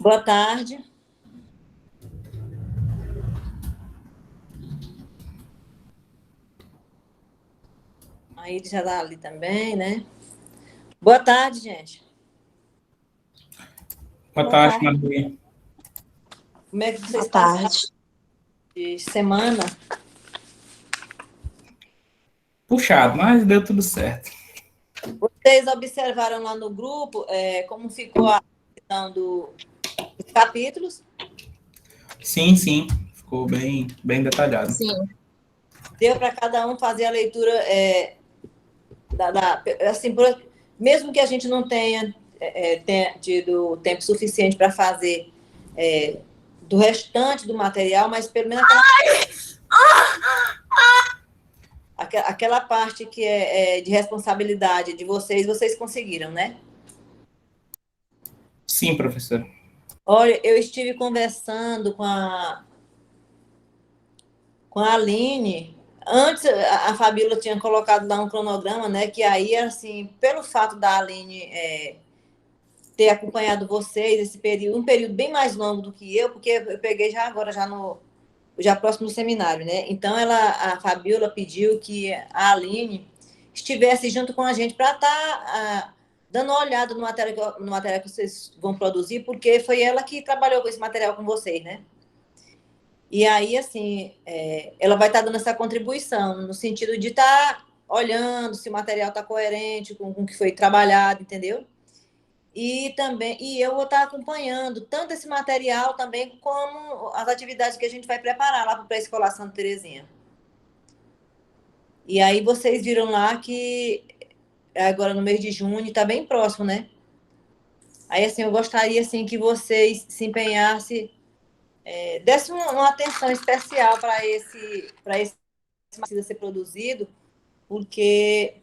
Boa tarde. Aí ele já está ali também, né? Boa tarde, gente. Boa tarde, Maria. Como é que vocês Boa tarde. de semana? Puxado, mas deu tudo certo. Vocês observaram lá no grupo como ficou a questão dos capítulos? Sim, ficou bem detalhado. Sim. Deu para cada um fazer a leitura assim, mesmo que a gente não tenha tido tempo suficiente para fazer do restante do material, mas pelo menos aquela parte que é de responsabilidade de vocês conseguiram, né? Sim, professora. Olha, eu estive conversando com a Aline. Antes, a Fabíola tinha colocado lá um cronograma, né? Que aí, assim, pelo fato da Aline ter acompanhado vocês esse período, um período bem mais longo do que eu, porque eu peguei já agora, já próximo do seminário, né? Então, a Fabíola pediu que a Aline estivesse junto com a gente para estar dando uma olhada no material que vocês vão produzir, porque foi ela que trabalhou com esse material com vocês, né? E aí, assim, ela vai estar dando essa contribuição, no sentido de estar olhando se o material está coerente com o que foi trabalhado, entendeu? E eu vou estar acompanhando tanto esse material também como as atividades que a gente vai preparar lá para o Pré-Escolar Santa Terezinha. E aí vocês viram lá que agora no mês de junho está bem próximo, né? Aí, assim, eu gostaria, assim, que vocês se empenhassem, desse uma atenção especial para esse precisa ser produzido, porque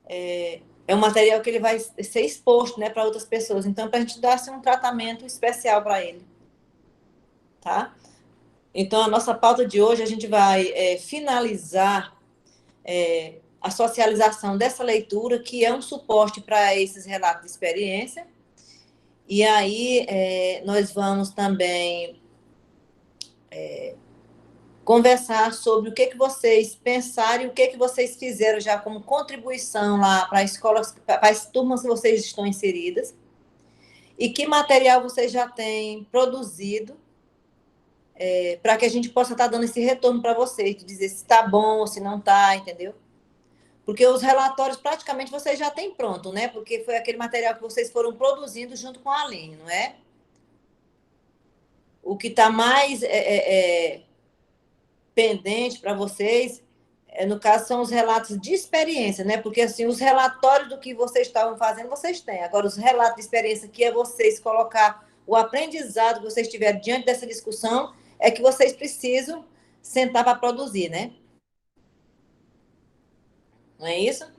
é um material que ele vai ser exposto, né, para outras pessoas. Então, para a gente dar assim, um tratamento especial para ele. Tá? Então, a nossa pauta de hoje, a gente vai finalizar a socialização dessa leitura, que é um suporte para esses relatos de experiência. E aí, nós vamos também conversar sobre o que vocês pensaram e o que vocês fizeram já como contribuição lá para as escolas, para as turmas que vocês estão inseridas, e que material vocês já têm produzido, para que a gente possa estar dando esse retorno para vocês, de dizer se está bom ou se não está, entendeu? Porque os relatórios praticamente vocês já têm pronto, né? Porque foi aquele material que vocês foram produzindo junto com a Aline, não é? O que está mais pendente para vocês, no caso, são os relatos de experiência, né? Porque, assim, os relatórios do que vocês estavam fazendo, vocês têm. Agora, os relatos de experiência, que é vocês colocar o aprendizado que vocês tiveram diante dessa discussão, é que vocês precisam sentar para produzir, né? Não é isso?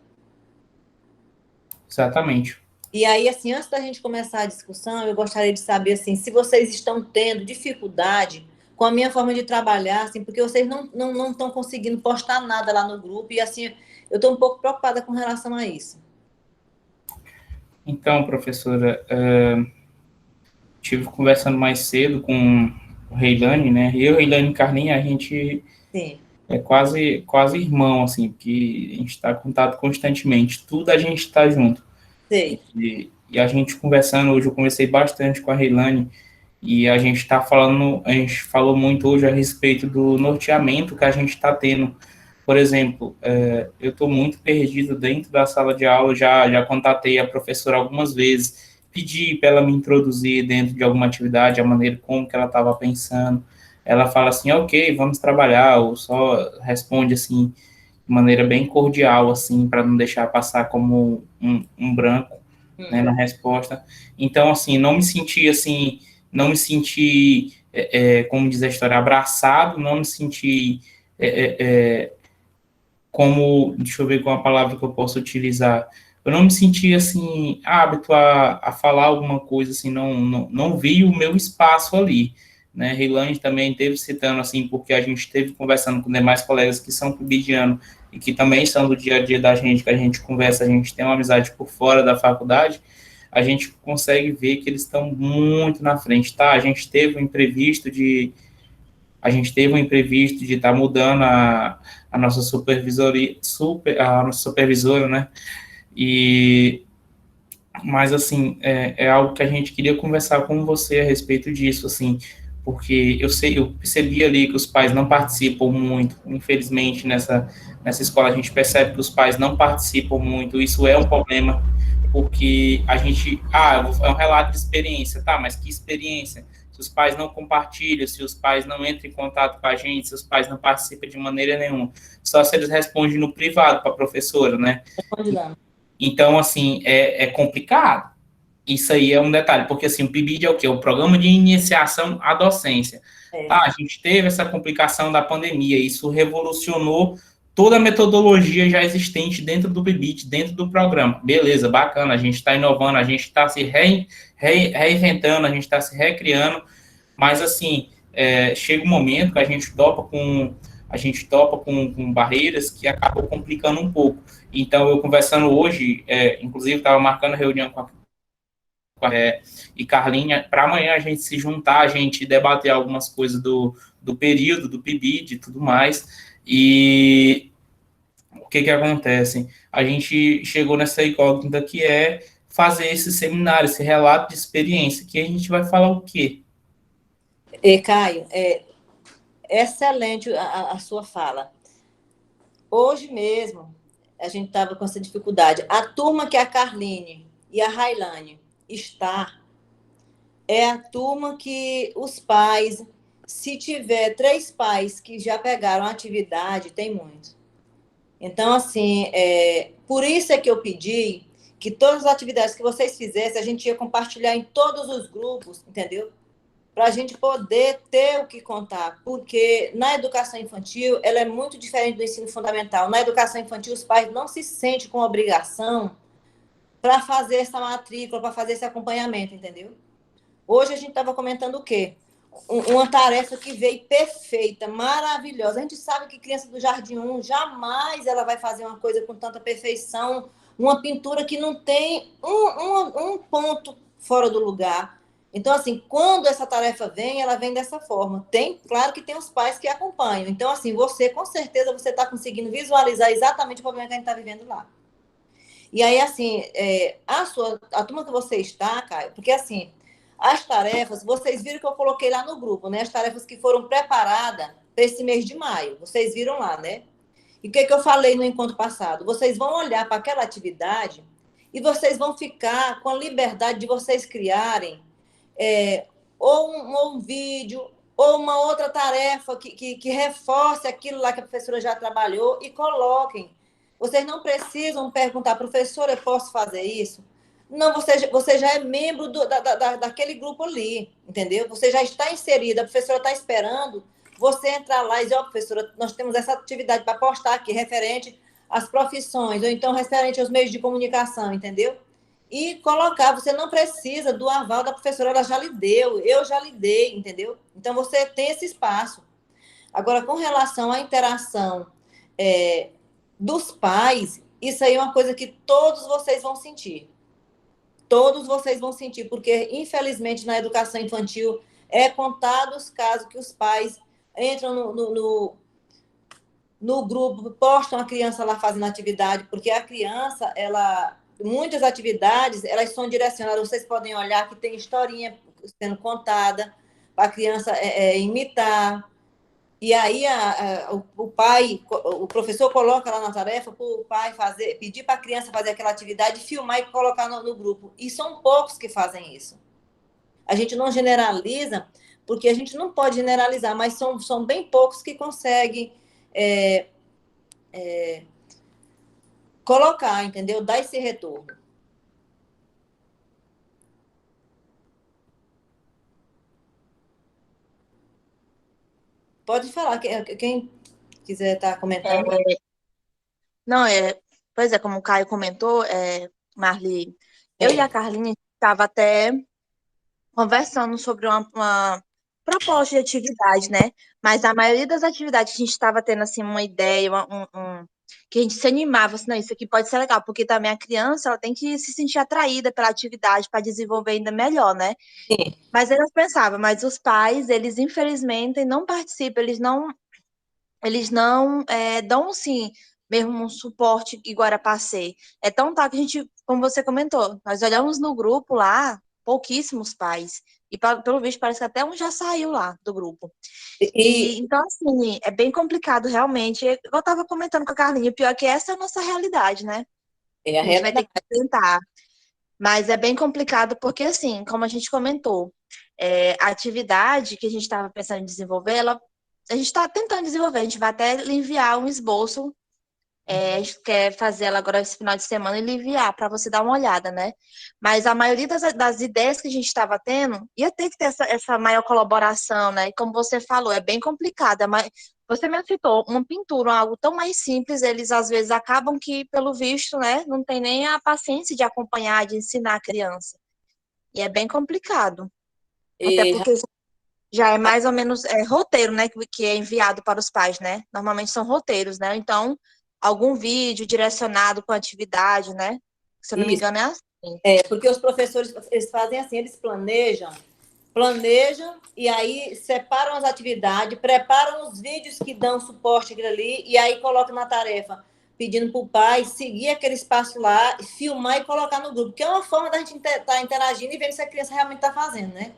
Exatamente. E aí, assim, antes da gente começar a discussão, eu gostaria de saber, assim, se vocês estão tendo dificuldade com a minha forma de trabalhar, assim, porque vocês não estão conseguindo postar nada lá no grupo, e, assim, eu estou um pouco preocupada com relação a isso. Então, professora, tive conversando mais cedo com o Reilane, né? Eu, Reilane Carlinha, a gente Sim. é quase irmão, assim, porque a gente está em contato constantemente. Tudo a gente está junto. Sei. E a gente conversando, hoje eu conversei bastante com a Reilane, e a gente falou muito hoje a respeito do norteamento que a gente está tendo. Por exemplo, eu estou muito perdido dentro da sala de aula, já contatei a professora algumas vezes, pedi para ela me introduzir dentro de alguma atividade, a maneira como que ela estava pensando. Ela fala assim, ok, vamos trabalhar, ou só responde assim, de maneira bem cordial, assim, para não deixar passar como um branco, né, na resposta. Então, assim, não me senti, como diz a história, abraçado, não me senti como, deixa eu ver qual a palavra que eu posso utilizar, eu não me senti, assim, hábito a falar alguma coisa, assim, não vi o meu espaço ali, né, Reilane também teve citando, assim, porque a gente esteve conversando com demais colegas que são pubidiano e que também são do dia a dia da gente, que a gente conversa, a gente tem uma amizade por fora da faculdade, a gente consegue ver que eles estão muito na frente, tá? A gente teve um imprevisto de estar mudando a nossa a nossa supervisora, né? E mas assim é algo que a gente queria conversar com você a respeito disso, assim, porque eu percebi ali que os pais não participam muito, infelizmente nessa escola a gente percebe que os pais não participam muito, isso é um problema, porque a gente, é um relato de experiência, tá, mas que experiência? Se os pais não compartilham, se os pais não entram em contato com a gente, se os pais não participam de maneira nenhuma, só se eles respondem no privado para a professora, né? Responde lá. Então, assim, é complicado. Isso aí é um detalhe, porque assim, o PIBID é o quê? O Programa de Iniciação à Docência. É. Tá, a gente teve essa complicação da pandemia, isso revolucionou toda a metodologia já existente dentro do PIBID, dentro do programa. Beleza, bacana, a gente está inovando, a gente está se reinventando, a gente está se recriando, mas assim, chega um momento que a gente topa com barreiras que acabam complicando um pouco. Então, eu conversando hoje, inclusive estava marcando reunião com e Carlinha, para amanhã a gente se juntar, a gente debater algumas coisas do período, do PIBID e tudo mais. E o que acontece? A gente chegou nessa incógnita que é fazer esse seminário, esse relato de experiência, que a gente vai falar o quê? Caio, excelente a sua fala. Hoje mesmo, a gente estava com essa dificuldade. A turma que a Carline e a Railane está é a turma que os pais, se tiver 3 pais que já pegaram a atividade, tem muito. Então, assim, por isso é que eu pedi que todas as atividades que vocês fizessem, a gente ia compartilhar em todos os grupos, entendeu? Para a gente poder ter o que contar, porque na educação infantil ela é muito diferente do ensino fundamental. Na educação infantil, os pais não se sentem com obrigação para fazer essa matrícula, para fazer esse acompanhamento, entendeu? Hoje a gente estava comentando o quê? Uma tarefa que veio perfeita, maravilhosa. A gente sabe que criança do Jardim 1 jamais ela vai fazer uma coisa com tanta perfeição, uma pintura que não tem um ponto fora do lugar. Então, assim, quando essa tarefa vem, ela vem dessa forma. Claro que tem os pais que acompanham. Então, assim, você, com certeza, você está conseguindo visualizar exatamente o problema que a gente está vivendo lá. E aí, assim, a turma que você está, Caio, porque assim, as tarefas, vocês viram que eu coloquei lá no grupo, né? As tarefas que foram preparadas para esse mês de maio. Vocês viram lá, né? E o que eu falei no encontro passado? Vocês vão olhar para aquela atividade e vocês vão ficar com a liberdade de vocês criarem ou um vídeo, ou uma outra tarefa que reforce aquilo lá que a professora já trabalhou e coloquem. Vocês não precisam perguntar, professora, eu posso fazer isso? Não, você já é membro daquele grupo ali, entendeu? Você já está inserida, a professora está esperando você entrar lá e dizer, professora, nós temos essa atividade para postar aqui, referente às profissões, ou então referente aos meios de comunicação, entendeu? E colocar, você não precisa do aval da professora, ela já lhe deu, eu já lhe dei, entendeu? Então, você tem esse espaço. Agora, com relação à interação dos pais, isso aí é uma coisa que todos vocês vão sentir. Todos vocês vão sentir, porque, infelizmente, na educação infantil, é contado os casos que os pais entram no grupo, postam a criança lá fazendo atividade, porque a criança, muitas atividades, elas são direcionadas, vocês podem olhar que tem historinha sendo contada, para a criança imitar, e aí o professor coloca lá na tarefa para o pai pedir para a criança fazer aquela atividade, filmar e colocar no grupo. E são poucos que fazem isso. A gente não generaliza, porque a gente não pode generalizar, mas são bem poucos que conseguem colocar, entendeu? Dar esse retorno. Pode falar, quem quiser estar comentando. Não, pois é, como o Caio comentou, Marli, eu e a Carlinha estava até conversando sobre uma proposta de atividade, né? Mas a maioria das atividades a gente estava tendo assim uma ideia, que a gente se animava, assim, não, isso aqui pode ser legal, porque também a criança, ela tem que se sentir atraída pela atividade para desenvolver ainda melhor, né? Sim. Mas elas pensavam, mas os pais, eles infelizmente não participam, eles não dão, assim, mesmo um suporte igual era para ser. É tão tal que a gente, como você comentou, nós olhamos no grupo lá, pouquíssimos pais. E pelo visto, parece que até um já saiu lá do grupo. E, E então, assim, é bem complicado realmente. Eu estava comentando com a Carlinha, o pior é que essa é a nossa realidade, né? é a A gente vai ter realidade. que tentar. Mas é bem complicado porque, assim, como a gente comentou, a atividade que a gente estava pensando em desenvolver, a gente está tentando desenvolver, a gente vai até lhe enviar um esboço, a gente quer fazer ela agora esse final de semana e lhe enviar para você dar uma olhada, né? Mas a maioria das ideias que a gente estava tendo, ia ter que ter essa maior colaboração, né? E como você falou, é bem complicado, mas você me citou, uma pintura, algo tão mais simples, eles às vezes acabam que, pelo visto, né, não tem nem a paciência de acompanhar, de ensinar a criança. E é bem complicado. Até E, porque já é mais ou menos roteiro, né, que é enviado para os pais, né? Normalmente são roteiros, né? Então, algum vídeo direcionado com atividade, né? Se eu não me isso. engano, é assim. Porque os professores, eles fazem assim, eles planejam e aí separam as atividades, preparam os vídeos que dão suporte àquilo ali e aí colocam na tarefa, pedindo para o pai seguir aquele espaço lá, filmar e colocar no grupo, que é uma forma da gente estar interagindo e vendo se a criança realmente está fazendo, né?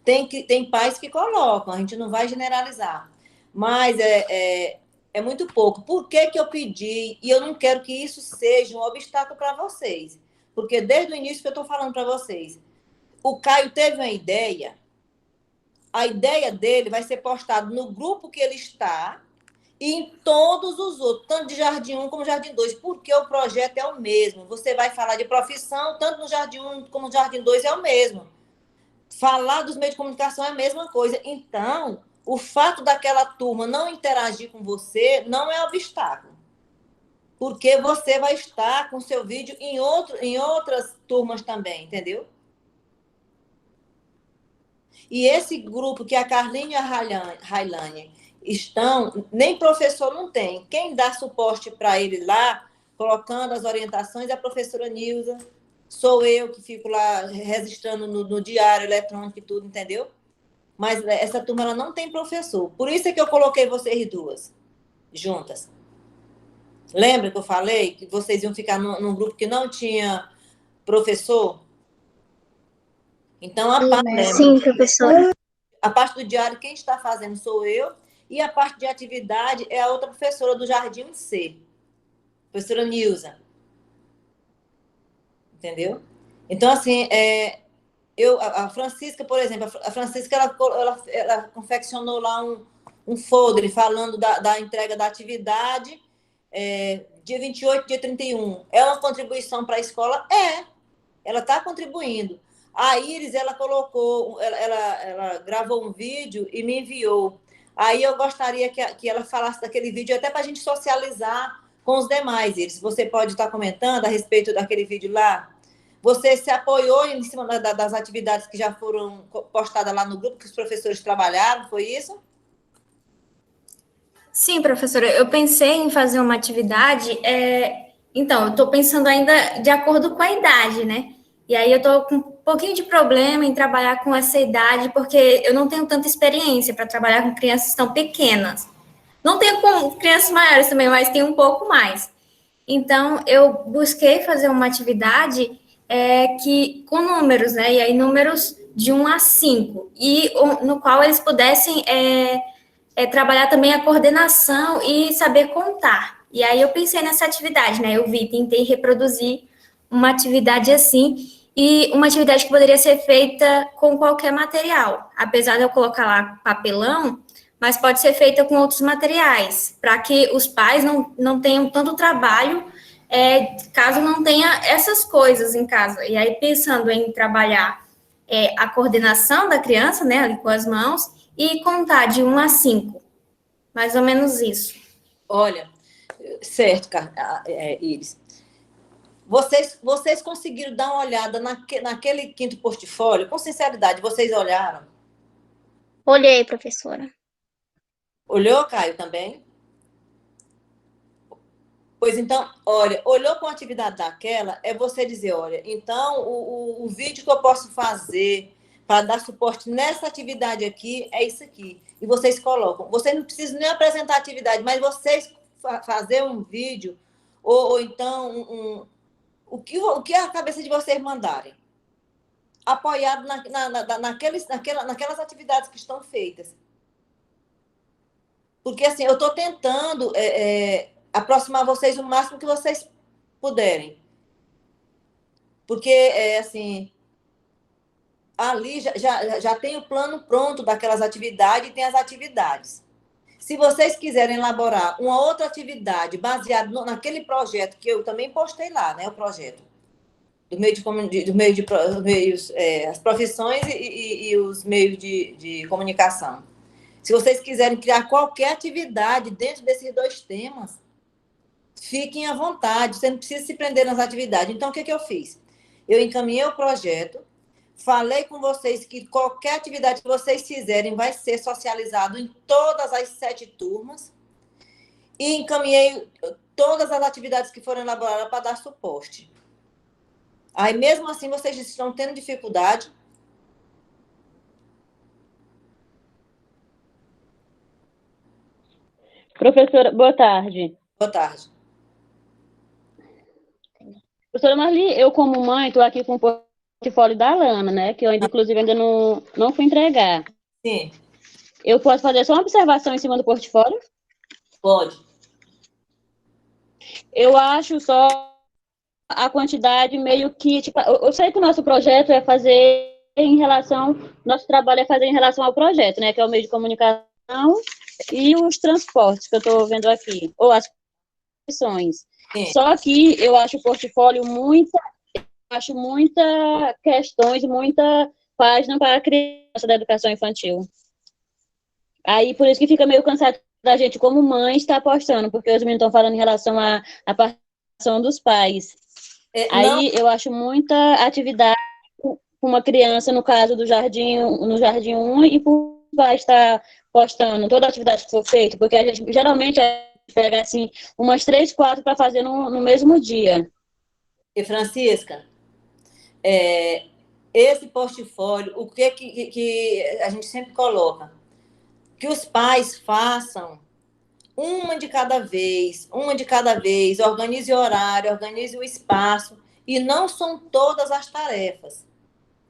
Tem pais que colocam, a gente não vai generalizar, mas é muito pouco. Por que que eu pedi? E eu não quero que isso seja um obstáculo para vocês, porque desde o início que eu estou falando para vocês, o Caio teve uma ideia, a ideia dele vai ser postada no grupo que ele está e em todos os outros, tanto de Jardim 1 como Jardim 2, porque o projeto é o mesmo. Você vai falar de profissão, tanto no Jardim 1 como no Jardim 2 é o mesmo. Falar dos meios de comunicação é a mesma coisa. Então, o fato daquela turma não interagir com você não é obstáculo. Porque você vai estar com seu vídeo em outras turmas também, entendeu? E esse grupo que a Carlinha e a Railane estão, nem professor não tem. Quem dá suporte para ele lá, colocando as orientações, é a professora Nilza. Sou eu que fico lá registrando no diário eletrônico e tudo, entendeu? Mas essa turma ela não tem professor. Por isso é que eu coloquei vocês duas juntas. Lembra que eu falei que vocês iam ficar num grupo que não tinha professor? Então, Lembro. Sim, professora. a parte do diário, quem está fazendo sou eu, e a parte de atividade é a outra professora do Jardim C, professora Nilza. Entendeu? Então, assim, a Francisca, por exemplo, a Francisca, ela confeccionou lá um folder falando da entrega da atividade, dia 28, dia 31. É uma contribuição para a escola? Ela está contribuindo. A Iris, ela colocou, ela gravou um vídeo e me enviou. Aí eu gostaria que ela falasse daquele vídeo até para a gente socializar com os demais, Iris. Você pode estar comentando a respeito daquele vídeo lá? Você se apoiou em cima das atividades que já foram postadas lá no grupo, que os professores trabalharam, foi isso? Sim, professora, eu pensei em fazer uma atividade, então, eu estou pensando ainda de acordo com a idade, né? E aí eu estou com um pouquinho de problema em trabalhar com essa idade, porque eu não tenho tanta experiência para trabalhar com crianças tão pequenas. Não tenho com crianças maiores também, mas tenho um pouco mais. Então, eu busquei fazer uma atividade que com números, né? E aí, números de 1 a 5, e no qual eles pudessem trabalhar também a coordenação e saber contar. E aí eu pensei nessa atividade, né? Eu tentei reproduzir uma atividade assim, e uma atividade que poderia ser feita com qualquer material. Apesar de eu colocar lá papelão, mas pode ser feita com outros materiais, para que os pais não tenham tanto trabalho, caso não tenha essas coisas em casa. E aí, pensando em trabalhar a coordenação da criança, né, ali com as mãos, e contar de 1 a 5, mais ou menos isso. Olha, certo, Iris. Vocês conseguiram dar uma olhada naquele quinto portfólio? Com sinceridade, vocês olharam? Olhei, professora. Olhou, Caio, também? Pois então, olha, olhou para uma atividade daquela, é você dizer, olha, então o vídeo que eu posso fazer para dar suporte nessa atividade aqui é isso aqui. E vocês colocam. Vocês não precisam nem apresentar a atividade, mas vocês fazer um vídeo, ou então o que a cabeça de vocês mandarem, apoiado naquelas atividades que estão feitas. Porque, assim, eu estou tentando aproximar vocês o máximo que vocês puderem. Porque, assim, ali já tem o plano pronto daquelas atividades e tem as atividades. Se vocês quiserem elaborar uma outra atividade baseada naquele projeto, que eu também postei lá, né, o projeto, as profissões e os meios de comunicação. Se vocês quiserem criar qualquer atividade dentro desses dois temas, fiquem à vontade, você não precisa se prender nas atividades. Então, o que eu fiz? Eu encaminhei o projeto, falei com vocês que qualquer atividade que vocês fizerem vai ser socializado em todas as 7 turmas e encaminhei todas as atividades que foram elaboradas para dar suporte. Aí, mesmo assim, vocês estão tendo dificuldade. Professora, boa tarde. Boa tarde. Professora Marli, eu como mãe estou aqui com o portfólio da Lana, né? Que eu ainda, inclusive, ainda não fui entregar. Sim. Eu posso fazer só uma observação em cima do portfólio? Pode. Eu acho só a quantidade meio que... Tipo, eu sei que o nosso projeto é fazer nosso trabalho é fazer em relação ao projeto, né? Que é o meio de comunicação e os transportes que eu estou vendo aqui, ou as profissões. Só que eu acho o portfólio muita questões, muita página para a criança da educação infantil. Aí, por isso que fica meio cansado da gente, como mãe, estar postando, porque os meninos estão falando em relação à participação dos pais. Aí, eu acho muita atividade com uma criança, no caso no Jardim 1, e vai estar postando toda a atividade que for feita, porque a gente geralmente pega, assim, umas 3, 4 para fazer no mesmo dia. E, Francisca, esse portfólio, o que a gente sempre coloca? Que os pais façam uma de cada vez, organize o horário, organize o espaço, e não são todas as tarefas.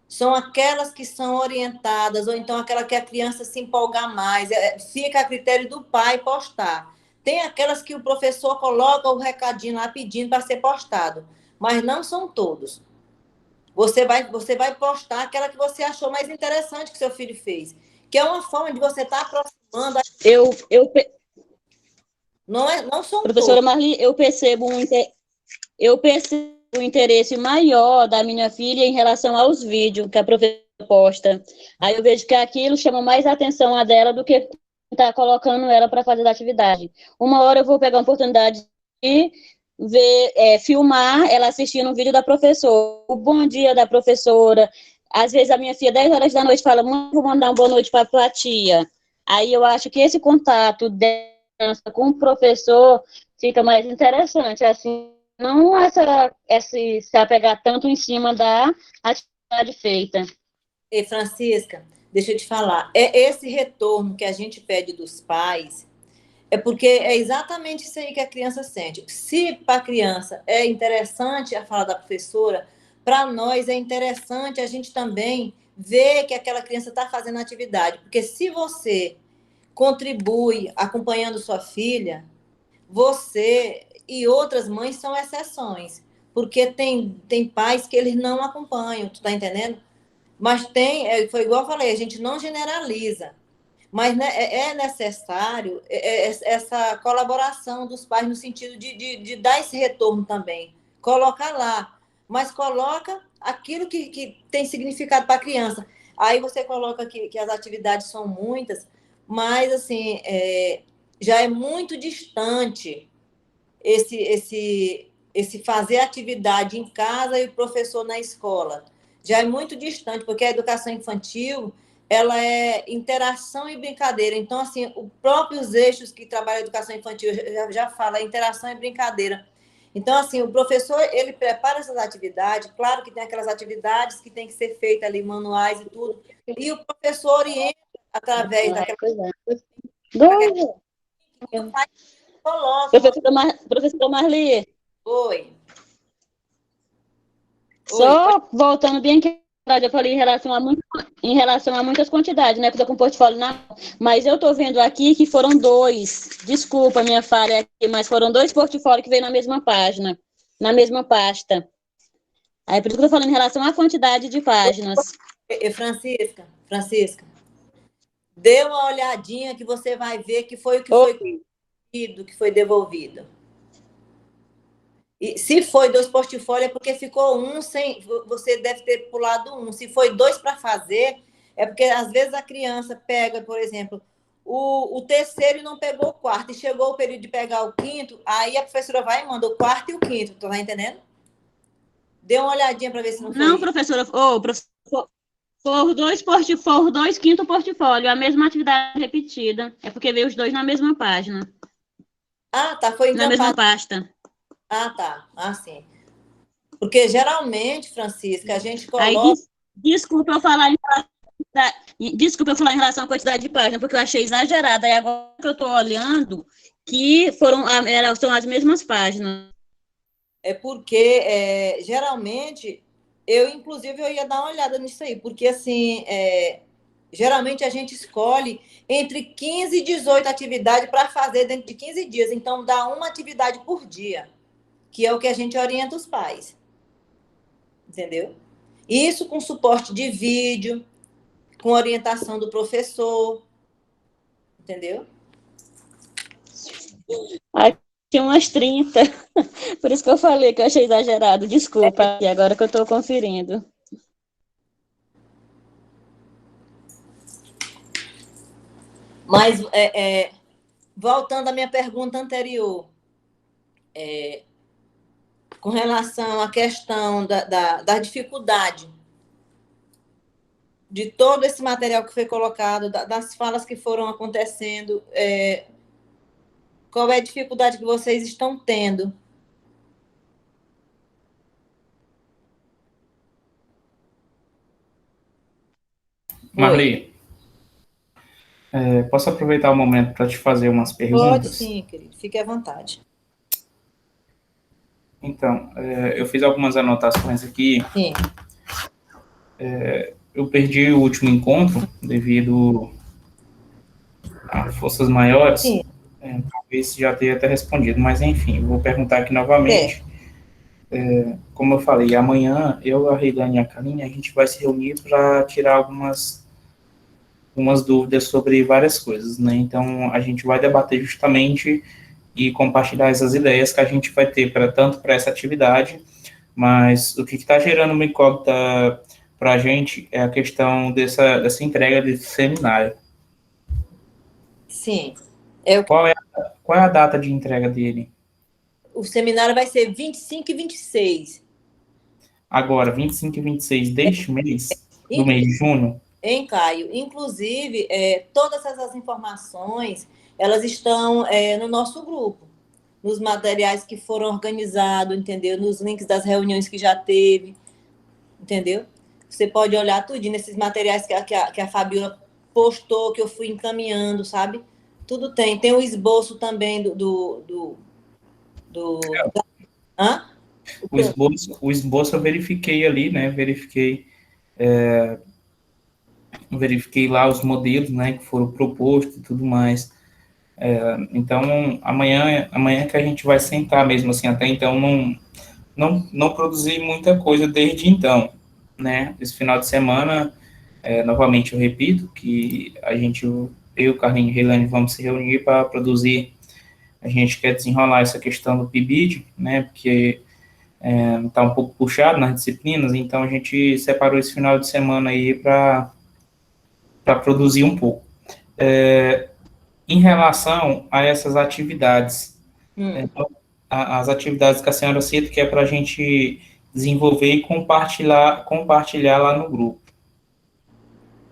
São aquelas que são orientadas, ou então aquela que a criança se empolga mais, fica a critério do pai postar. Tem aquelas que o professor coloca o recadinho lá pedindo para ser postado, mas não são todos. Você vai postar aquela que você achou mais interessante que seu filho fez, que é uma forma de você estar aproximando. Não são Professora todos. Marli, eu percebo um interesse maior da minha filha em relação aos vídeos que a professora posta. Aí eu vejo que aquilo chama mais a atenção a dela do que estar colocando ela para fazer a atividade. Uma hora eu vou pegar a oportunidade de filmar ela assistindo um vídeo da professora, o bom dia da professora. Às vezes a minha filha, 10 horas da noite, fala, mãe, vou mandar uma boa noite para a tia. Aí eu acho que esse contato com o professor fica mais interessante, assim, não se apegar tanto em cima da atividade feita. E, Francisca, deixa eu te falar, esse retorno que a gente pede dos pais, é porque é exatamente isso aí que a criança sente. Se para a criança é interessante a fala da professora, para nós é interessante a gente também ver que aquela criança está fazendo atividade, porque se você contribui acompanhando sua filha, você e outras mães são exceções, porque tem pais que eles não acompanham, tu tá entendendo? Mas foi igual eu falei, a gente não generaliza, mas né, é necessário essa colaboração dos pais no sentido de dar esse retorno também, coloca lá, mas coloca aquilo que tem significado para a criança. Aí você coloca que as atividades são muitas, mas assim, já é muito distante esse fazer atividade em casa e o professor na escola. Já é muito distante, porque a educação infantil ela é interação e brincadeira. Então, assim, os próprios eixos que trabalham a educação infantil já fala interação e brincadeira. Então, assim, o professor, ele prepara essas atividades, claro que tem aquelas atividades que tem que ser feitas ali, manuais e tudo, e o professor orienta através daquela... Professora Marli, Oi. só voltando bem aqui, eu falei em relação a muitas quantidades, né, que eu tô com o portfólio na mão, mas eu tô vendo aqui que foram 2, desculpa a minha falha aqui, mas foram 2 portfólios que veio na mesma página, na mesma pasta. Aí por isso que eu tô falando em relação à quantidade de páginas. Francisca, dê uma olhadinha que você vai ver que foi o que foi pedido, que foi devolvido. E se foi 2 portfólios, é porque ficou um sem... Você deve ter pulado um. Se foi 2 para fazer, é porque às vezes a criança pega, por exemplo, o terceiro e não pegou o quarto, e chegou o período de pegar o quinto, aí a professora vai e manda o quarto e o quinto, tu tá entendendo? Dê uma olhadinha para ver se não foi. Não, professora, foram 2 quinto portfólio, a mesma atividade repetida. É porque veio os 2 na mesma página. Ah, tá, foi na mesma pasta. Ah, tá. Ah, sim. Porque geralmente, Francisca, a gente coloca... Aí, desculpa eu falar em relação à quantidade de páginas, porque eu achei exagerada. E agora que eu estou olhando, que são as mesmas páginas. É porque, geralmente, inclusive, eu ia dar uma olhada nisso aí, porque, assim, geralmente a gente escolhe entre 15 e 18 atividades para fazer dentro de 15 dias. Então, dá uma atividade por dia, que é o que a gente orienta os pais. Entendeu? Isso com suporte de vídeo, com orientação do professor. Entendeu? Tinha umas 30. Por isso que eu falei que eu achei exagerado. Desculpa, e agora que eu estou conferindo. Mas, voltando à minha pergunta anterior, com relação à questão da dificuldade de todo esse material que foi colocado, das falas que foram acontecendo, qual é a dificuldade que vocês estão tendo? Marli, posso aproveitar o momento para te fazer umas perguntas? Pode sim, querido. Fique à vontade. Então, eu fiz algumas anotações aqui. Sim. Eu perdi o último encontro devido a forças maiores. Sim. Talvez já tenha até respondido, mas enfim, vou perguntar aqui novamente. Como eu falei, amanhã eu, a Reilane e a Karine, a gente vai se reunir para tirar algumas dúvidas sobre várias coisas, né? Então, a gente vai debater justamente e compartilhar essas ideias que a gente vai ter tanto para essa atividade, mas o que está gerando uma incógnita para a gente é a questão dessa entrega desse seminário. Sim. Qual é a data de entrega dele? O seminário vai ser 25 e 26. Agora, 25 e 26 deste mês, do mês de junho? Caio? Inclusive, todas essas informações, elas estão no nosso grupo, nos materiais que foram organizados, entendeu? Nos links das reuniões que já teve, entendeu? Você pode olhar tudo nesses materiais que a Fabiola postou, que eu fui encaminhando, sabe? Tudo tem. Tem o esboço também Hã? O esboço eu verifiquei ali, né? Verifiquei lá os modelos, né, que foram propostos e tudo mais. Então, amanhã que a gente vai sentar mesmo, assim, até então não produzi muita coisa desde então, né? Esse final de semana, novamente eu repito que eu, Carlinhos e Reilane, vamos se reunir para produzir. A gente quer desenrolar essa questão do PIBID, né? Porque está um pouco puxado nas disciplinas, então a gente separou esse final de semana aí para produzir um pouco. Em relação a essas atividades, as atividades que a senhora cita, que é para a gente desenvolver e compartilhar lá no grupo.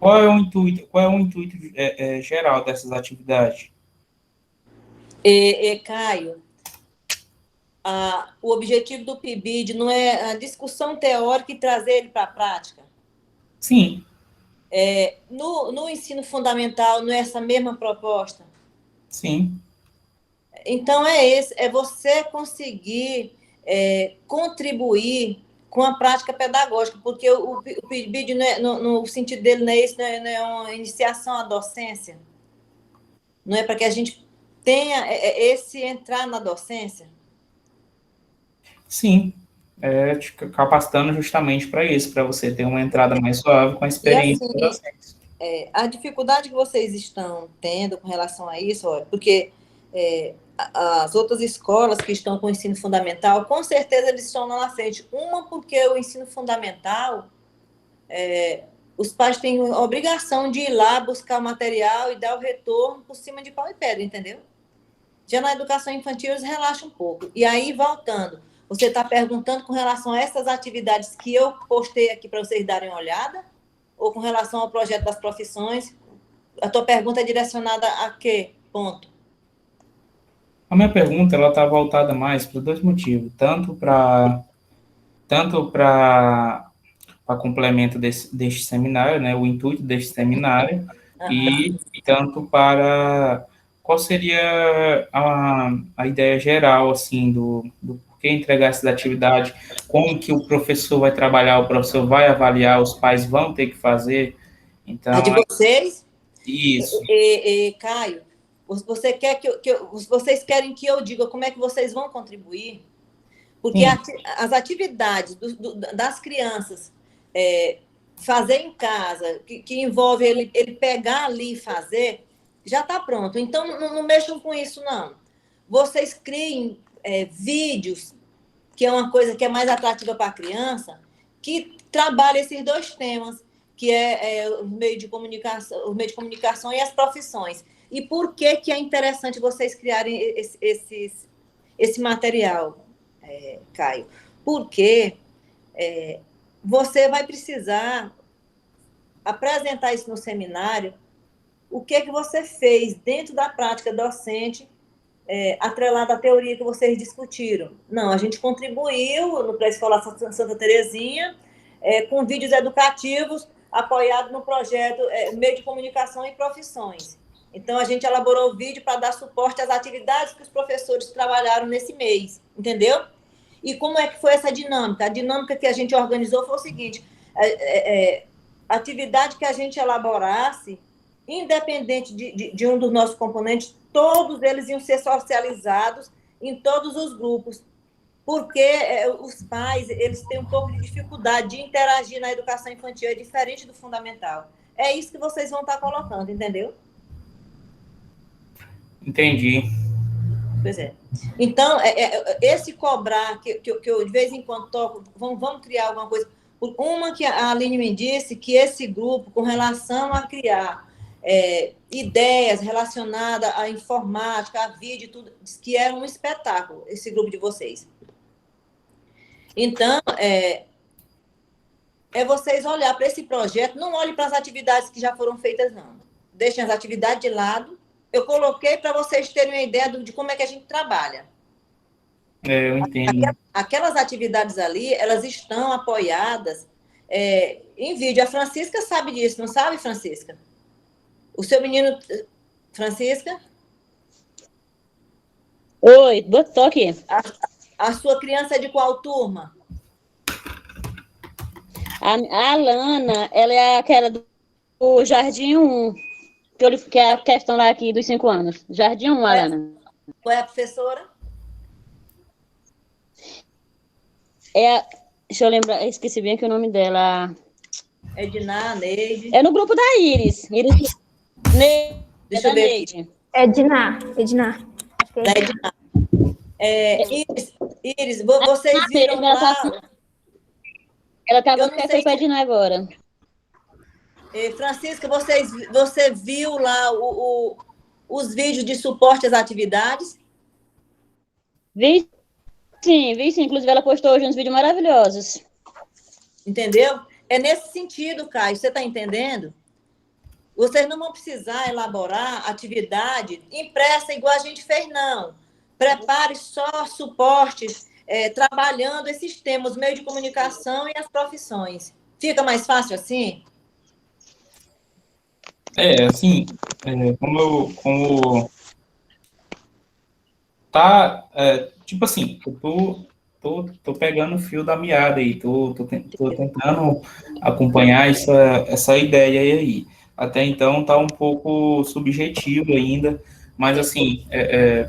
qual é o intuito geral dessas atividades? Caio, o objetivo do PIBID não é a discussão teórica e trazer ele para a prática? Sim. No ensino fundamental, não é essa mesma proposta? Sim. Então, é você conseguir contribuir com a prática pedagógica, porque o PIBID, no sentido dele, não é isso, não é uma iniciação à docência? Não é para que a gente tenha esse entrar na docência? Sim. Te capacitando justamente para isso, para você ter uma entrada mais suave com a experiência E, assim, docente. A dificuldade que vocês estão tendo com relação a isso, porque as outras escolas que estão com o ensino fundamental, com certeza eles estão lá na frente. Uma, porque o ensino fundamental, os pais têm a obrigação de ir lá buscar o material e dar o retorno por cima de pau e pedra, entendeu? Já na educação infantil, eles relaxam um pouco. E aí, voltando, você está perguntando com relação a essas atividades que eu postei aqui para vocês darem uma olhada? Ou com relação ao projeto das profissões? A tua pergunta é direcionada a quê ponto? A minha pergunta, ela está voltada mais para dois motivos. Tanto para complemento deste seminário, né, o intuito deste seminário, e tanto para qual seria a ideia geral, assim, do porquê entregar essas atividades, como que o professor vai trabalhar, o professor vai avaliar, os pais vão ter que fazer. Então, a de vocês? Isso. Caio, vocês querem que eu diga como é que vocês vão contribuir? Porque as atividades das crianças fazer em casa, que envolve ele pegar ali e fazer, já está pronto. Então, não mexam com isso, não. Vocês criem vídeos, que é uma coisa que é mais atrativa para a criança, que trabalha esses dois temas, que é o meio de comunicação e as profissões. E por que é interessante vocês criarem esse material, Caio? Porque você vai precisar apresentar isso no seminário, o que você fez dentro da prática docente, atrelado à teoria que vocês discutiram. Não, a gente contribuiu no Pré-Escolar Santa Terezinha com vídeos educativos apoiado no projeto Meio de Comunicação e Profissões. Então, a gente elaborou o vídeo para dar suporte às atividades que os professores trabalharam nesse mês, entendeu? E como é que foi essa dinâmica? A dinâmica que a gente organizou foi o seguinte, a atividade que a gente elaborasse, independente de um dos nossos componentes, todos eles iam ser socializados em todos os grupos, porque os pais, eles têm um pouco de dificuldade de interagir na educação infantil, é diferente do fundamental. É isso que vocês vão estar colocando, entendeu? Entendi. Pois é. Então, esse cobrar, que eu de vez em quando toco, vamos criar alguma coisa. Uma que a Aline me disse, que esse grupo, com relação a criar ideias relacionadas à informática, a vídeo, tudo, que era um espetáculo, esse grupo de vocês. Então, vocês olhar para esse projeto, não olhem para as atividades que já foram feitas, não. Deixem as atividades de lado. Eu coloquei para vocês terem uma ideia de como é que a gente trabalha. Eu entendo. Aquelas atividades ali, elas estão apoiadas em vídeo. A Francisca sabe disso, não sabe, Francisca? O seu menino... Francisca? Oi, estou aqui. A sua criança é de qual turma? A Alana, ela é aquela do Jardim 1, que é a questão lá aqui dos 5 anos. Jardim 1, Alana. Qual é a professora? Deixa eu lembrar, eu esqueci bem aqui o nome dela. Edna, Neide. É no grupo da Iris. Deixa eu ver aqui. Edna. Da Edna. Iris, vocês viram lá... Ela estava no café com a Edna agora. Francisca, você viu lá os vídeos de suporte às atividades? Vi sim. Inclusive, ela postou hoje uns vídeos maravilhosos. Entendeu? É nesse sentido, Caio. Você está entendendo? Vocês não vão precisar elaborar atividade impressa igual a gente fez, não. Prepare só suportes, trabalhando esses temas, os meios de comunicação e as profissões. Fica mais fácil assim? Assim, como tá, tipo assim, tô pegando o fio da meada aí, tô tentando acompanhar essa ideia aí. Até então tá um pouco subjetivo ainda, mas assim,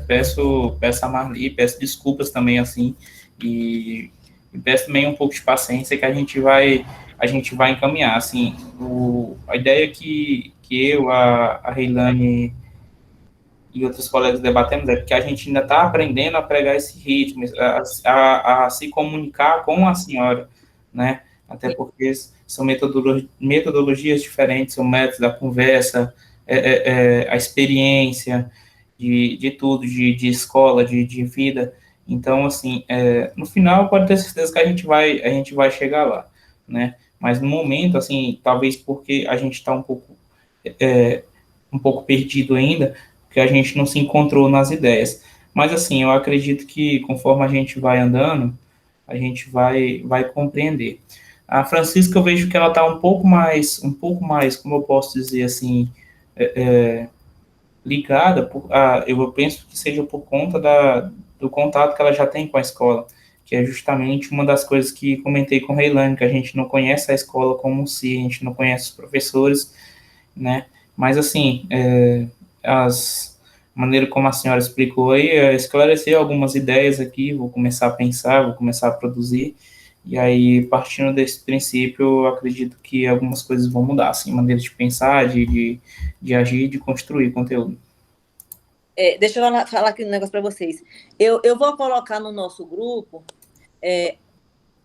peço a Marli, peço desculpas também, assim, e, e peço também um pouco de paciência que a gente vai encaminhar, assim, a ideia que eu, a Reilane e outros colegas debatemos é porque a gente ainda está aprendendo a pregar esse ritmo, a se comunicar com a senhora, né? Até porque são metodologias diferentes, são métodos da conversa, a experiência de tudo, de escola, de vida. Então, assim, no final, pode ter certeza que a gente vai chegar lá, né? Mas no momento, assim, talvez porque a gente está um pouco perdido ainda, porque a gente não se encontrou nas ideias. Mas, assim, eu acredito que conforme a gente vai andando, a gente vai compreender. A Francisca, eu vejo que ela está um pouco mais, como eu posso dizer assim, ligada, eu penso que seja por conta do contato que ela já tem com a escola, que é justamente uma das coisas que comentei com a Reilane, que a gente não conhece a escola como se, a gente não conhece os professores, né? Mas, assim, as maneira como a senhora explicou aí, esclarecer algumas ideias aqui, vou começar a pensar, vou começar a produzir, e aí, partindo desse princípio, eu acredito que algumas coisas vão mudar, assim, maneira de pensar, de agir, de construir conteúdo. Deixa eu falar aqui um negócio para vocês. Eu vou colocar no nosso grupo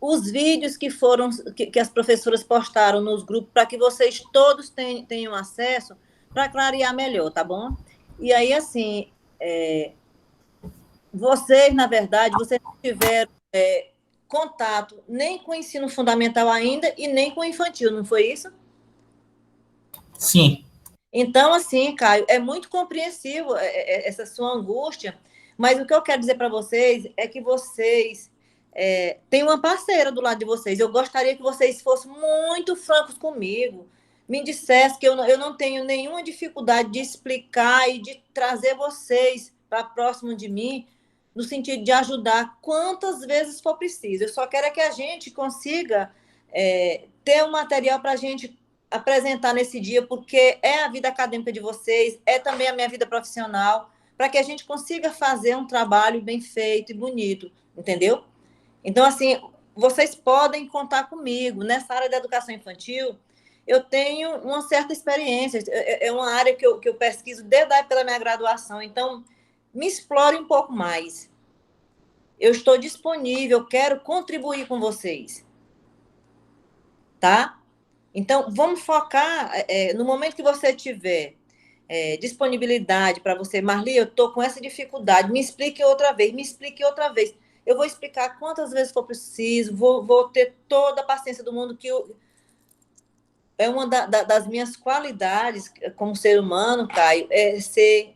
os vídeos que as professoras postaram nos grupos para que vocês todos tenham acesso para clarear melhor, tá bom? E aí, assim, vocês, na verdade, vocês não tiveram contato nem com o ensino fundamental ainda e nem com o infantil, não foi isso? Sim. Então, assim, Caio, é muito compreensível essa sua angústia, mas o que eu quero dizer para vocês é que vocês têm uma parceira do lado de vocês. Eu gostaria que vocês fossem muito francos comigo, me dissessem que eu não tenho nenhuma dificuldade de explicar e de trazer vocês para próximo de mim, no sentido de ajudar quantas vezes for preciso. Eu só quero é que a gente consiga ter um material para a gente apresentar nesse dia, porque é a vida acadêmica de vocês, é também a minha vida profissional, para que a gente consiga fazer um trabalho bem feito e bonito, entendeu? Então, assim, vocês podem contar comigo. Nessa área da educação infantil, eu tenho uma certa experiência, é uma área que eu pesquiso desde a época da minha graduação, então, me explore um pouco mais. Eu estou disponível, quero contribuir com vocês, tá? Então, vamos focar no momento que você tiver disponibilidade para você. Marli, eu estou com essa dificuldade, me explique outra vez, me explique outra vez. Eu vou explicar quantas vezes for preciso, vou ter toda a paciência do mundo, é uma das minhas qualidades como ser humano, Caio, é ser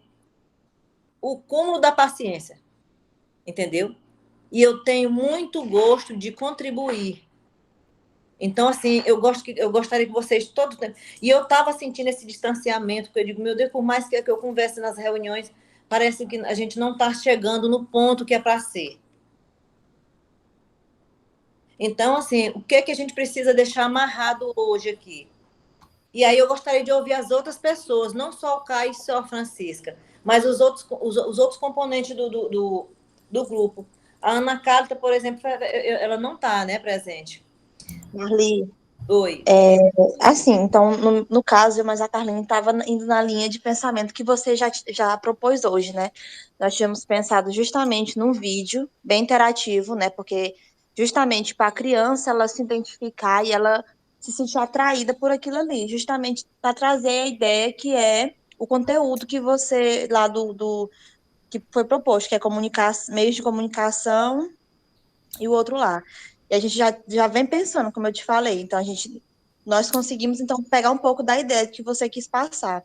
o cúmulo da paciência, entendeu? E eu tenho muito gosto de contribuir. Então, assim, eu gostaria que vocês todo o tempo. E eu estava sentindo esse distanciamento, porque eu digo, meu Deus, por mais que eu converse nas reuniões, parece que a gente não está chegando no ponto que é para ser. Então, assim, o que a gente precisa deixar amarrado hoje aqui? E aí eu gostaria de ouvir as outras pessoas, não só o Caio e só a Francisca, mas os outros componentes do grupo. A Ana Carta, por exemplo, ela não está, né, presente. Marli, Oi. assim, então, no caso, mas a Carlinha estava indo na linha de pensamento que você já propôs hoje, né? Nós tínhamos pensado justamente num vídeo bem interativo, né? Porque justamente para a criança ela se identificar e ela se sentir atraída por aquilo ali, justamente para trazer a ideia que é o conteúdo que você, lá que foi proposto, que é meios de comunicação e o outro lá. E a gente já vem pensando, como eu te falei, então a gente nós conseguimos, então, pegar um pouco da ideia que você quis passar.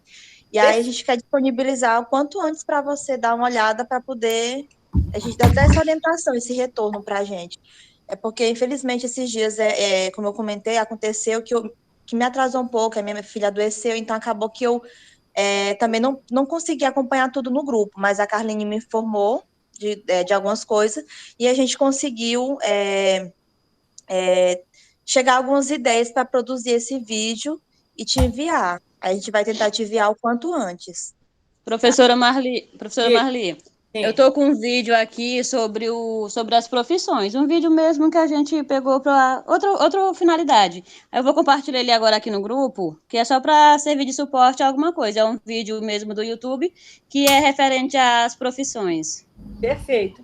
E aí a gente quer disponibilizar o quanto antes para você dar uma olhada para poder a gente dar essa orientação, esse retorno para a gente. É porque, infelizmente, esses dias, como eu comentei, aconteceu que me atrasou um pouco, a minha filha adoeceu, então acabou que eu também não consegui acompanhar tudo no grupo, mas a Carline me informou de algumas coisas e a gente conseguiu chegar a algumas ideias para produzir esse vídeo e te enviar. A gente vai tentar te enviar o quanto antes. Professora Marli, eu Sim. estou com um vídeo aqui sobre as profissões, um vídeo mesmo que a gente pegou para outra finalidade. Eu vou compartilhar ele agora aqui no grupo, que é só para servir de suporte a alguma coisa. É um vídeo mesmo do YouTube que é referente às profissões. Perfeito.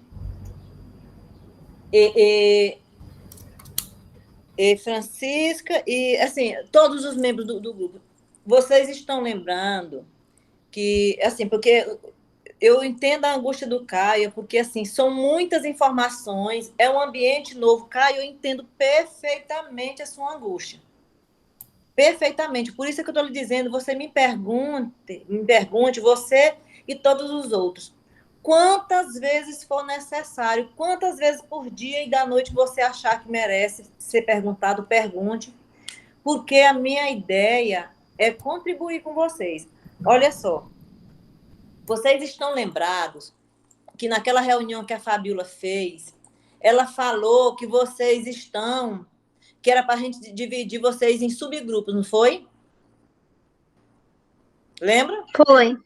Francisca, e assim, todos os membros do grupo, vocês estão lembrando que, assim, porque eu entendo a angústia do Caio, porque, assim, são muitas informações, é um ambiente novo. Caio, eu entendo perfeitamente a sua angústia. Perfeitamente. Por isso que eu estou lhe dizendo, você me pergunte, você e todos os outros, quantas vezes for necessário, quantas vezes por dia e da noite você achar que merece ser perguntado, pergunte, porque a minha ideia é contribuir com vocês. Olha só, vocês estão lembrados que naquela reunião que a Fabiola fez, ela falou que vocês estão, que era para a gente dividir vocês em subgrupos, não foi? Lembra? Foi.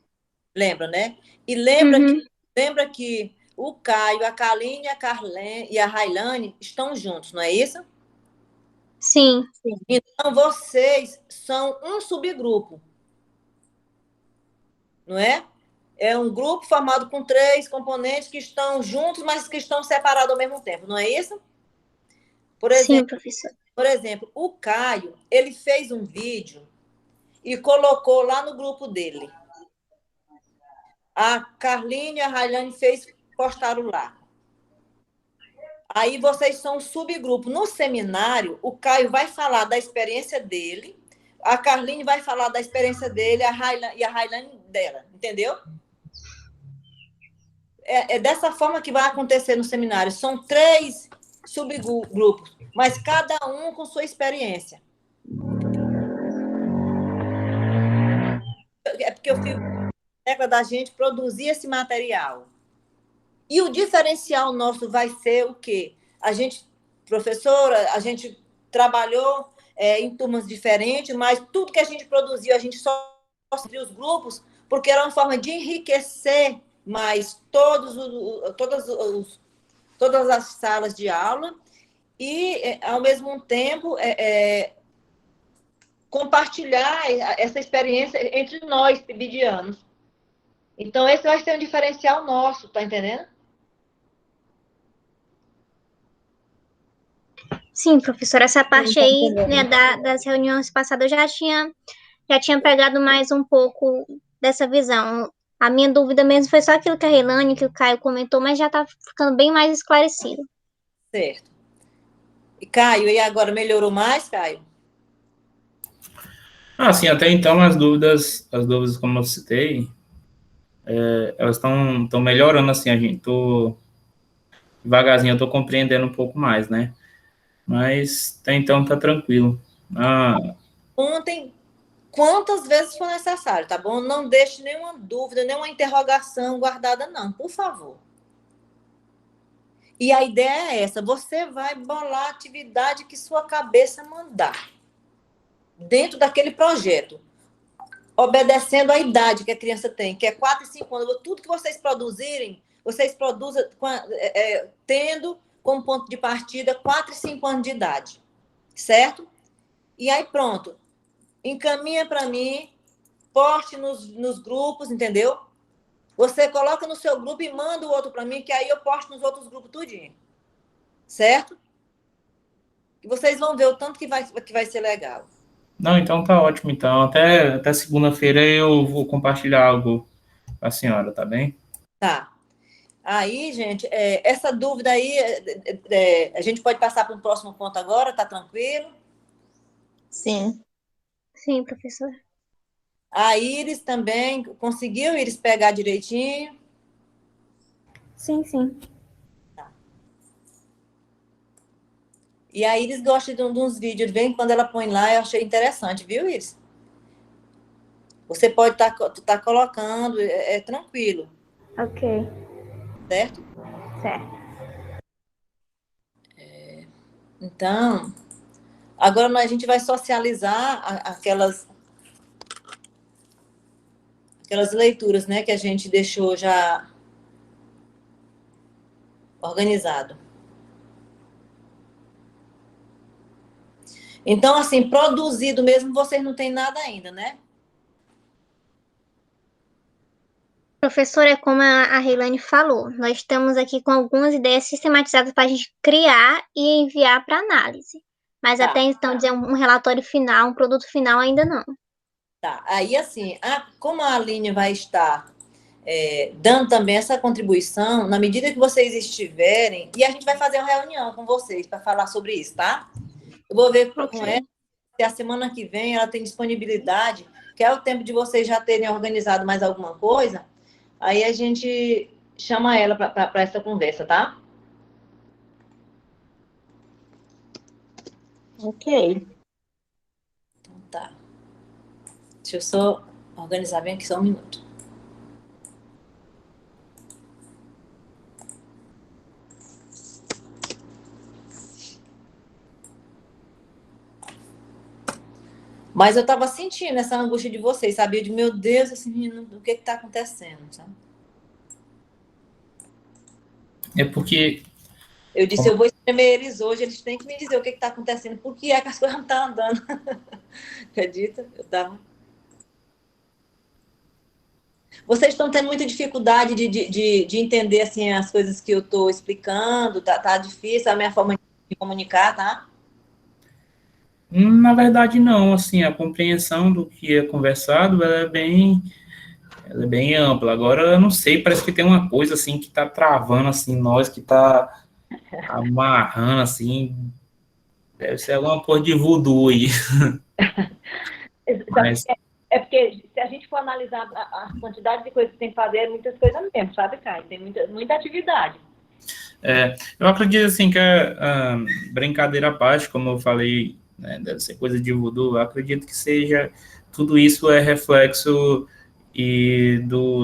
Lembra, né? E Uhum. lembra que o Caio, a Kaline, a Carlene e a Railane estão juntos, não é isso? Sim. Então, vocês são um subgrupo, não é? É um grupo formado com 3 componentes que estão juntos, mas que estão separados ao mesmo tempo, não é isso? Sim, professor. Por exemplo, o Caio, ele fez um vídeo e colocou lá no grupo dele. A Carline e a Railane postaram lá. Aí vocês são um subgrupo. No seminário, o Caio vai falar da experiência dele, a Carline vai falar da experiência dele, e a Railane dela, entendeu? É dessa forma que vai acontecer no seminário. São 3 subgrupos, mas cada um com sua experiência. É porque eu fico tecla da gente produzir esse material. E o diferencial nosso vai ser o quê? A gente, professora, a gente trabalhou em turmas diferentes, mas tudo que a gente produziu, a gente só abriu os grupos, porque era uma forma de enriquecer mais todas as salas de aula e, ao mesmo tempo, compartilhar essa experiência entre nós, pibidianos. Então, esse vai ser um diferencial nosso, tá entendendo? Sim, professora, essa parte aí, né, das reuniões passadas eu já tinha pegado mais um pouco dessa visão. A minha dúvida mesmo foi só aquilo que a Reilane, que o Caio comentou, mas já está ficando bem mais esclarecido. Certo. E Caio, e agora melhorou mais, Caio? Sim, até então as dúvidas como eu citei, elas estão melhorando, assim, devagarzinho eu tô compreendendo um pouco mais, né? Mas até então tá tranquilo. Ontem, quantas vezes for necessário, tá bom? Não deixe nenhuma dúvida, nenhuma interrogação guardada, não, por favor. E a ideia é essa, você vai bolar a atividade que sua cabeça mandar, dentro daquele projeto, obedecendo à idade que a criança tem, que é 4 e 5 anos. Tudo que vocês produzirem, vocês produzem tendo como ponto de partida 4 e 5 anos de idade, certo? E aí pronto, encaminha para mim, poste nos grupos, entendeu? Você coloca no seu grupo e manda o outro para mim, que aí eu posto nos outros grupos tudinho. Certo? E vocês vão ver o tanto que vai ser legal. Não, então tá ótimo. Então, até segunda-feira eu vou compartilhar algo com a senhora, tá bem? Tá. Aí, gente, essa dúvida aí, a gente pode passar para um próximo ponto agora, tá tranquilo? Sim. Sim, professor. A Iris também, conseguiu, Iris, pegar direitinho? Sim, sim. E a Iris gosta de uns vídeos, vem quando ela põe lá, eu achei interessante, viu, Iris? Você pode tá colocando, é tranquilo, Ok, certo? certo. Então, agora a gente vai socializar aquelas leituras, né, que a gente deixou já organizado. Então, assim, produzido mesmo, vocês não têm nada ainda, né? Professor, é como a Reilane falou, nós estamos aqui com algumas ideias sistematizadas para a gente criar e enviar para análise. Mas Tá, até então, dizer um relatório final, um produto final, ainda não. tá. Aí, assim, como a Aline vai estar dando também essa contribuição, na medida que vocês estiverem, e a gente vai fazer uma reunião com vocês para falar sobre isso, tá? Eu vou ver com ela se a semana que vem ela tem disponibilidade, que é o tempo de vocês já terem organizado mais alguma coisa, aí a gente chama ela para essa conversa, tá? Ok. Tá. Deixa eu só organizar bem aqui só um minuto. Mas eu estava sentindo essa angústia de vocês, sabia? De meu Deus, esse menino, o que está acontecendo, sabe? É porque, Eu disse, eu vou espremer eles hoje, eles têm que me dizer o que está acontecendo, por que é que as coisas não estão andando. Acredita? Eu tava... Vocês estão tendo muita dificuldade de entender assim, as coisas que eu estou explicando, tá difícil a minha forma de comunicar, tá? na verdade, não, assim, a compreensão do que é conversado, ela é bem ampla. Agora, eu não sei, parece que tem uma coisa, assim, que está travando, assim, nós, que está amarrando, assim, deve ser alguma coisa de voodoo aí. Mas, É porque se a gente for analisar a quantidade de coisas que tem que fazer, é muitas coisas mesmo, sabe, Caio? Tem muita atividade. eu acredito, assim, que a brincadeira à parte, como eu falei, né, deve ser coisa de voodoo, eu acredito que seja, tudo isso é reflexo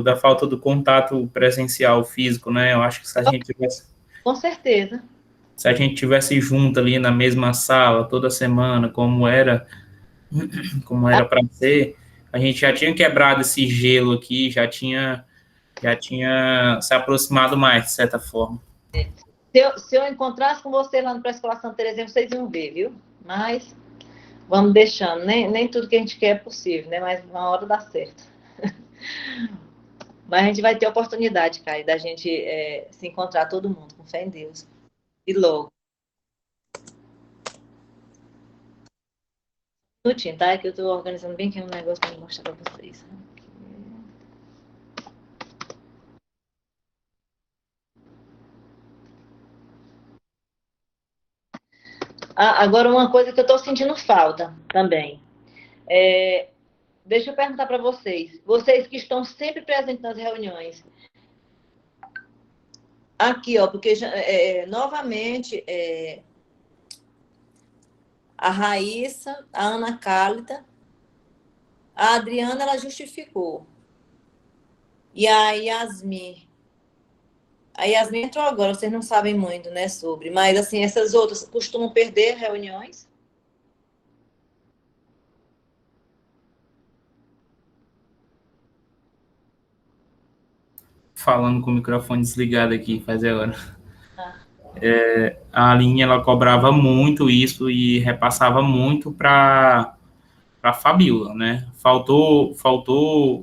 da falta do contato presencial, físico, né? Eu acho que Com certeza. se a gente tivesse junto ali na mesma sala toda semana, como era para ser, a gente já tinha quebrado esse gelo aqui, já tinha se aproximado mais, de certa forma. Se eu encontrasse com você lá no Pré-Escolar Santa Terezinha, vocês iam ver, viu? Mas vamos deixando. Nem tudo que a gente quer é possível, né? Mas uma hora dá certo. Mas a gente vai ter oportunidade, Caio, da gente se encontrar todo mundo, com fé em Deus. E logo. Um minutinho, tá? É que eu estou organizando bem aqui um negócio para mostrar para vocês. Agora, uma coisa que eu estou sentindo falta também. Deixa eu perguntar para vocês que estão sempre presentes nas reuniões. Aqui, ó, porque novamente a Raíssa, a Ana Cálida, a Adriana, ela justificou. E a Yasmin. A Yasmin entrou agora, vocês não sabem muito, né, sobre. Mas, assim, essas outras costumam perder reuniões? Falando com o microfone desligado aqui, faz agora. A Aline, ela cobrava muito isso e repassava muito para a Fabiola, né? Faltou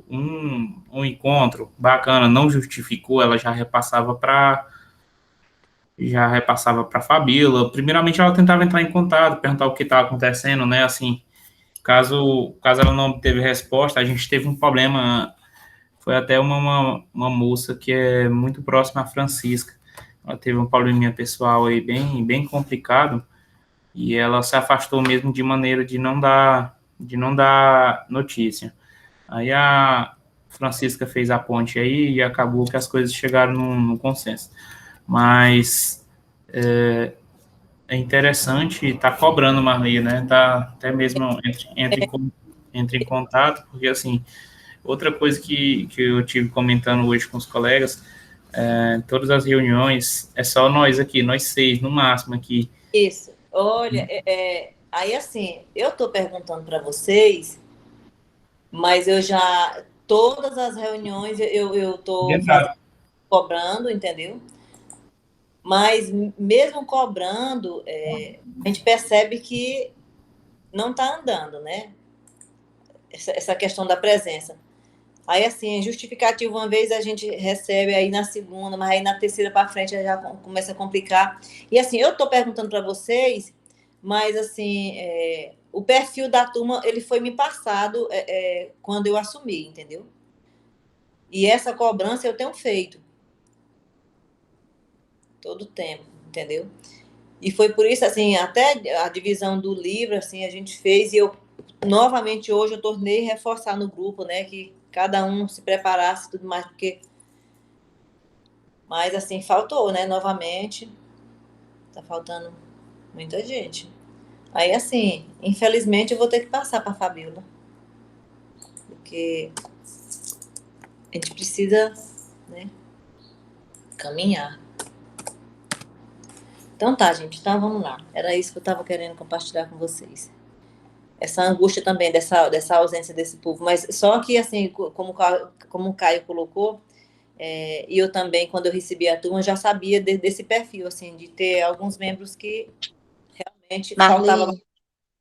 um encontro bacana, não justificou, ela já repassava para a Fabiola. Primeiramente, ela tentava entrar em contato, perguntar o que estava acontecendo, né? Assim, caso ela não teve resposta, a gente teve um problema. Foi até uma moça que é muito próxima à Francisca. Ela teve um probleminha pessoal aí bem complicado. e ela se afastou mesmo de maneira de não dar notícia. Aí a Francisca fez a ponte aí e acabou que as coisas chegaram no consenso. Mas é interessante estar cobrando, Marli, né? Tá até mesmo entre em contato, porque assim, outra coisa que eu tive comentando hoje com os colegas, todas as reuniões, é só nós aqui, nós 6 no máximo aqui. Isso. Olha, aí assim, eu estou perguntando para vocês, mas eu já, todas as reuniões eu estou cobrando, entendeu? Mas mesmo cobrando, a gente percebe que não está andando, né? Essa questão da presença. Aí, assim, justificativo, uma vez a gente recebe, aí na segunda, mas aí na terceira para frente já começa a complicar. E, assim, eu estou perguntando para vocês, mas, assim, o perfil da turma, ele foi me passado quando eu assumi, entendeu? E essa cobrança eu tenho feito todo o tempo, entendeu? E foi por isso, assim, até a divisão do livro, assim, a gente fez, e eu, novamente, hoje eu tornei reforçar no grupo, né, que cada um se preparasse e tudo mais, porque... Mas, assim, faltou, né, novamente, tá faltando muita gente. Aí, assim, infelizmente, eu vou ter que passar para a Fabíola, porque a gente precisa, né, caminhar. Então tá, gente, então vamos lá. Era isso que eu estava querendo compartilhar com vocês. Essa angústia também dessa ausência desse povo. Mas só que, assim, como o Caio colocou, e eu também, quando eu recebi a turma, já sabia desse perfil, assim, de ter alguns membros que realmente faltava...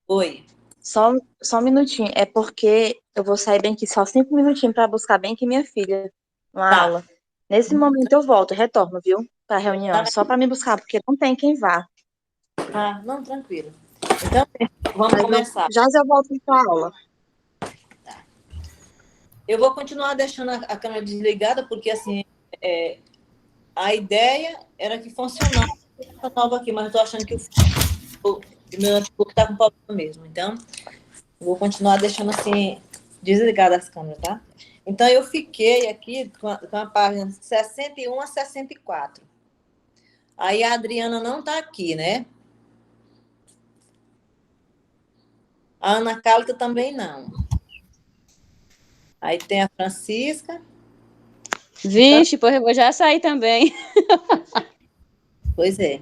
Oi. Só um minutinho. É porque eu vou sair bem aqui só 5 minutinhos para buscar bem aqui minha filha uma aula. Nesse momento eu volto, eu retorno, viu? Para a reunião. Só para me buscar, porque não tem quem vá. Ah, não, tranquilo. Então, vamos começar. Já eu volto para a aula. Tá. Eu vou continuar deixando a câmera desligada, porque, assim, a ideia era que funcionasse nova aqui, mas eu tô achando que o meu notebook tá com problema mesmo. Então, eu vou continuar deixando, assim, desligada as câmeras, tá? Então, eu fiquei aqui com a página 61 a 64. Aí a Adriana não está aqui, né? A Ana Cálita também não. Aí tem a Francisca. Vixe, pois eu vou já sair também. Pois é.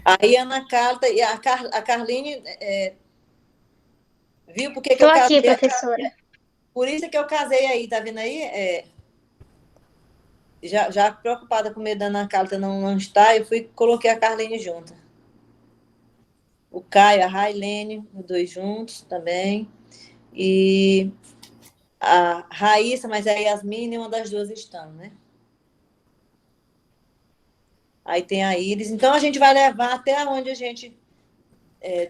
Aí a Ana Cálita e a Carline... viu por que eu casei? Estou aqui, professora. Por isso que eu casei aí, tá vendo aí? Já preocupada com medo da Ana Cálita não estar, eu coloquei a Carline junto. O Caio, a Railene, os dois juntos também. E a Raíssa, mas a Yasmin, nenhuma das duas estão, né? Aí tem a Iris. Então, a gente vai levar até onde a gente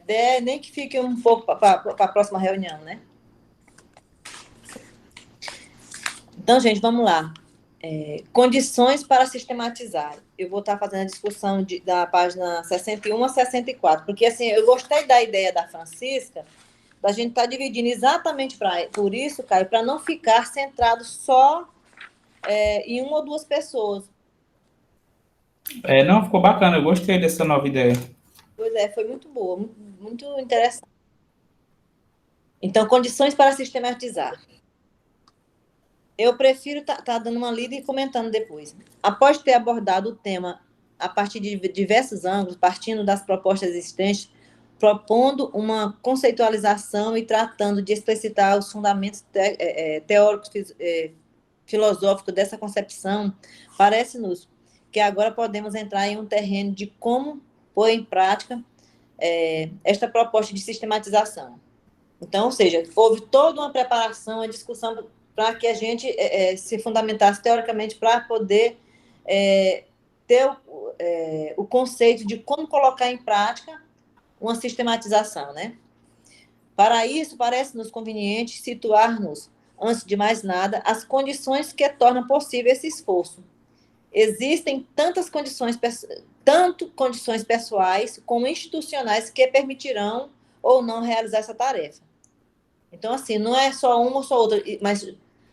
der, nem que fique um pouco para a próxima reunião, né? Então, gente, vamos lá. Condições para sistematizar. Eu vou estar fazendo a discussão da página 61 a 64, porque, assim, eu gostei da ideia da Francisca, da gente estar dividindo exatamente por isso, Caio, para não ficar centrado só em uma ou duas pessoas. Não, ficou bacana, eu gostei dessa nova ideia. Pois é, foi muito boa, muito, muito interessante. Então, condições para sistematizar. Eu prefiro estar dando uma lida e comentando depois. Após ter abordado o tema a partir de diversos ângulos, partindo das propostas existentes, propondo uma conceitualização e tratando de explicitar os fundamentos teóricos filosóficos dessa concepção, parece-nos que agora podemos entrar em um terreno de como pôr em prática esta proposta de sistematização. Então, ou seja, houve toda uma preparação, uma discussão para que a gente se fundamentasse teoricamente para poder ter o conceito de como colocar em prática uma sistematização, né? Para isso, parece-nos conveniente situar-nos, antes de mais nada, as condições que tornam possível esse esforço. Existem tantas condições tanto condições pessoais como institucionais que permitirão ou não realizar essa tarefa. Então, assim, não é só uma ou só outra,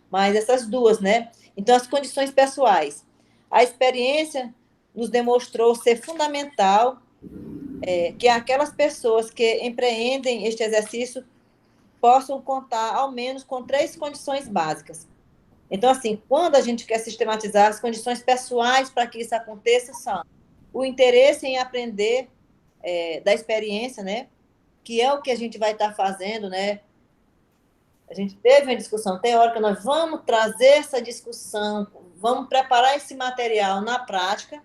mas essas duas, né? Então, as condições pessoais. A experiência nos demonstrou ser fundamental que aquelas pessoas que empreendem este exercício possam contar, ao menos, com 3 condições básicas. Então, assim, quando a gente quer sistematizar as condições pessoais para que isso aconteça, são o interesse em aprender da experiência, né? Que é o que a gente vai estar fazendo, né? A gente teve uma discussão teórica, nós vamos trazer essa discussão, vamos preparar esse material na prática.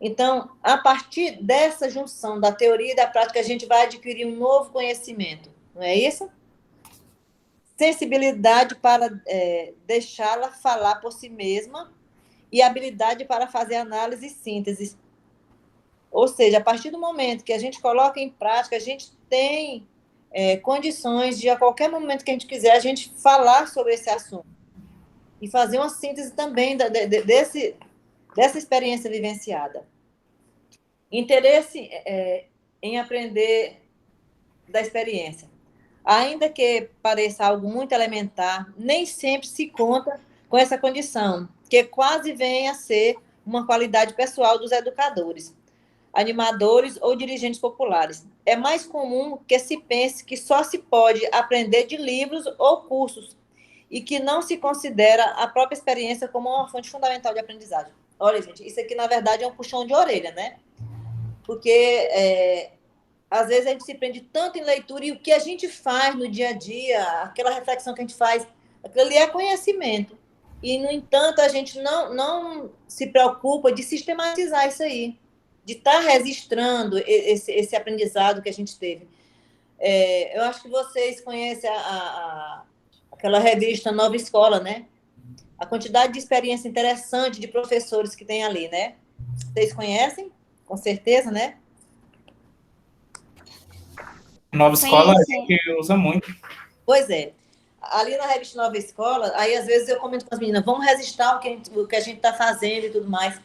Então, a partir dessa junção da teoria e da prática, a gente vai adquirir um novo conhecimento, não é isso? Sensibilidade para deixá-la falar por si mesma e habilidade para fazer análise e síntese. Ou seja, a partir do momento que a gente coloca em prática, a gente tem condições de, a qualquer momento que a gente quiser, a gente falar sobre esse assunto. E fazer uma síntese também dessa experiência vivenciada. Interesse em aprender da experiência. Ainda que pareça algo muito elementar, nem sempre se conta com essa condição, que quase vem a ser uma qualidade pessoal dos educadores, animadores ou dirigentes populares. É mais comum que se pense que só se pode aprender de livros ou cursos e que não se considera a própria experiência como uma fonte fundamental de aprendizagem. Olha, gente, isso aqui, na verdade, é um puxão de orelha, né? Porque às vezes a gente se prende tanto em leitura e o que a gente faz no dia a dia, aquela reflexão que a gente faz, aquilo ali é conhecimento. E, no entanto, a gente não se preocupa de sistematizar isso aí, de estar registrando esse aprendizado que a gente teve. Eu acho que vocês conhecem aquela revista Nova Escola, né? A quantidade de experiência interessante de professores que tem ali, né? Vocês conhecem? Com certeza, né? Nova Escola a gente usa muito. Pois é. Ali na revista Nova Escola, aí às vezes eu comento com as meninas, vamos registrar o que a gente está fazendo e tudo mais.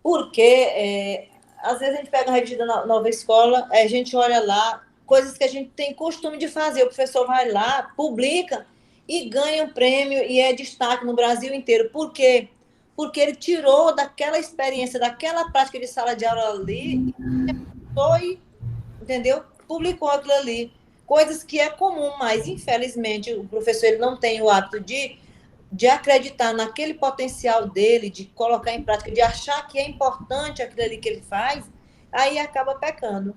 Porque às vezes a gente pega a revista da Nova Escola, a gente olha lá, coisas que a gente tem costume de fazer. O professor vai lá, publica e ganha um prêmio e é destaque no Brasil inteiro. Por quê? Porque ele tirou daquela experiência, daquela prática de sala de aula ali, foi, entendeu? Publicou aquilo ali. Coisas que é comum, mas infelizmente o professor ele não tem o hábito de acreditar naquele potencial dele, de colocar em prática, de achar que é importante aquilo ali que ele faz, aí acaba pecando.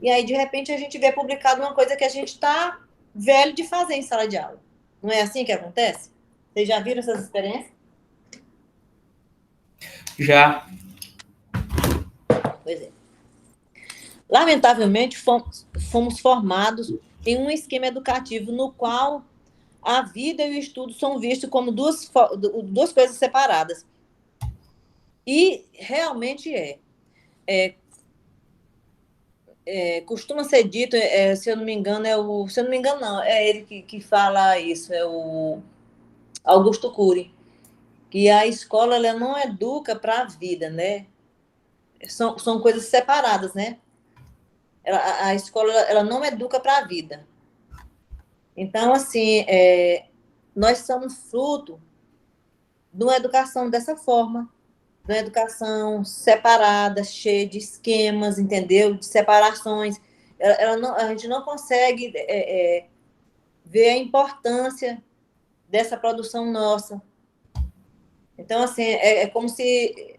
E aí, de repente, a gente vê publicado uma coisa que a gente está velho de fazer em sala de aula. Não é assim que acontece? Vocês já viram essas experiências? Já. Pois é. Lamentavelmente, fomos formados em um esquema educativo no qual a vida e o estudo são vistos como duas coisas separadas. E realmente costuma ser dito, se eu não me engano, se eu não me engano, não, é ele que fala isso, é o Augusto Cury, que a escola ela não educa para a vida, né? São coisas separadas, né? A escola ela não educa para a vida. Então, assim, nós somos fruto de uma educação dessa forma, de uma educação separada, cheia de esquemas, entendeu? De separações. A gente não consegue ver a importância dessa produção nossa. Então, assim, é como se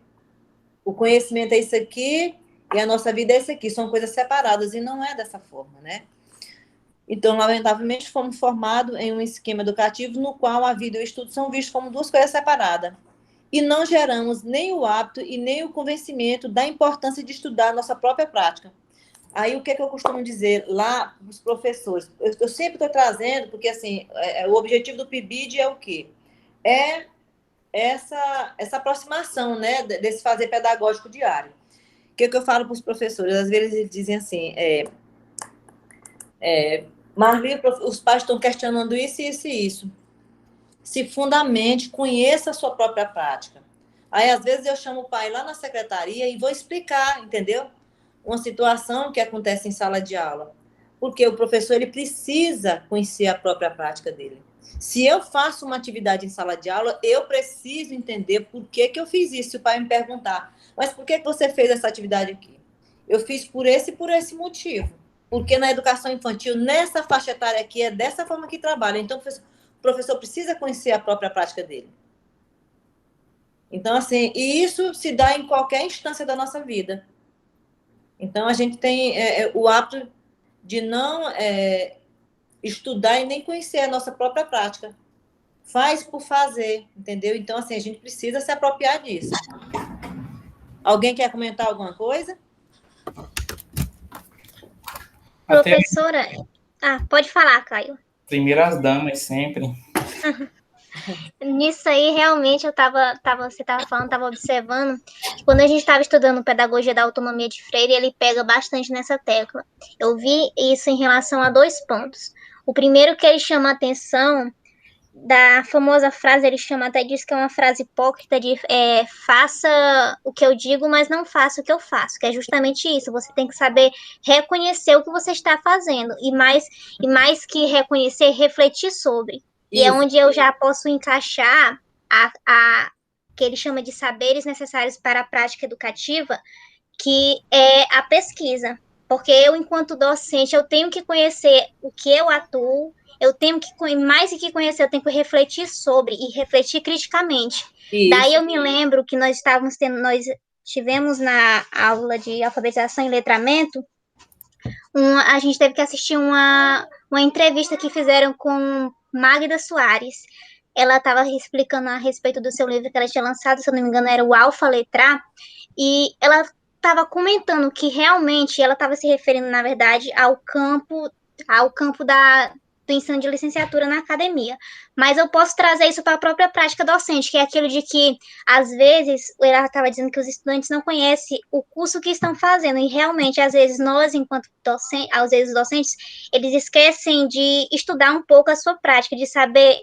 o conhecimento é isso aqui e a nossa vida é isso aqui. São coisas separadas e não é dessa forma, né? Então, lamentavelmente, fomos formados em um esquema educativo no qual a vida e o estudo são vistos como duas coisas separadas. E não geramos nem o hábito e nem o convencimento da importância de estudar a nossa própria prática. Aí, o que eu costumo dizer lá para os professores? Eu sempre estou trazendo, porque, assim, o objetivo do PIBID é o quê? É essa aproximação, né, desse fazer pedagógico diário. O que eu falo para os professores? Às vezes eles dizem assim, Marli, os pais estão questionando isso, isso e isso. Se fundamente, conheça a sua própria prática. Aí, às vezes, eu chamo o pai lá na secretaria e vou explicar, entendeu? Uma situação que acontece em sala de aula. Porque o professor ele precisa conhecer a própria prática dele. Se eu faço uma atividade em sala de aula, eu preciso entender por que eu fiz isso. Se o pai me perguntar, mas por que você fez essa atividade aqui? Eu fiz por esse motivo. Porque na educação infantil, nessa faixa etária aqui, é dessa forma que trabalha. Então, o professor precisa conhecer a própria prática dele. Então, assim, e isso se dá em qualquer instância da nossa vida. Então, a gente tem o hábito de não estudar e nem conhecer a nossa própria prática. Faz por fazer, entendeu? Então, assim, a gente precisa se apropriar disso. Alguém quer comentar alguma coisa? Até Professora, pode falar, Caio. primeiras damas sempre. Nisso aí, realmente, você estava falando, estava observando, que quando a gente estava estudando Pedagogia da Autonomia de Freire, ele pega bastante nessa tecla. Eu vi isso em relação a 2 pontos. O primeiro que ele chama a atenção da famosa frase, ele chama até diz que é uma frase hipócrita de faça o que eu digo, mas não faça o que eu faço, que é justamente isso, você tem que saber reconhecer o que você está fazendo, e mais que reconhecer, refletir sobre. E é Isso. onde eu já posso encaixar a que ele chama de saberes necessários para a prática educativa, que é a pesquisa. Porque eu, enquanto docente, eu tenho que conhecer o que eu atuo, eu tenho que, mais do que conhecer, eu tenho que refletir sobre e refletir criticamente. Daí Isso. eu me lembro que nós tivemos na aula de alfabetização e letramento, a gente teve que assistir uma entrevista que fizeram com Magda Soares. Ela estava explicando a respeito do seu livro que ela tinha lançado, se eu não me engano, era o Alfa Letrar, e ela estava comentando que realmente ela estava se referindo, na verdade, ao campo do ensino de licenciatura na academia. Mas eu posso trazer isso para a própria prática docente, que é aquilo de que, às vezes, ela estava dizendo que os estudantes não conhecem o curso que estão fazendo, e realmente, às vezes, nós, enquanto docentes, às vezes, os docentes, eles esquecem de estudar um pouco a sua prática, de saber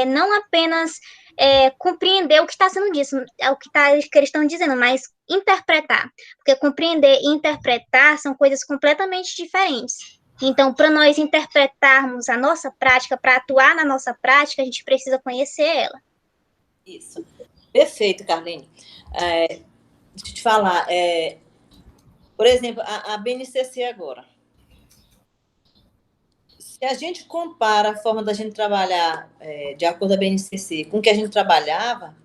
não apenas compreender o que está sendo dito, o que eles estão dizendo, mas interpretar. Porque compreender e interpretar são coisas completamente diferentes. Então, para nós interpretarmos a nossa prática, para atuar na nossa prática, a gente precisa conhecer ela. Isso. Perfeito, Carline. Deixa eu te falar. Por exemplo, a BNCC agora. Se a gente compara a forma da gente trabalhar de acordo com a BNCC com o que a gente trabalhava,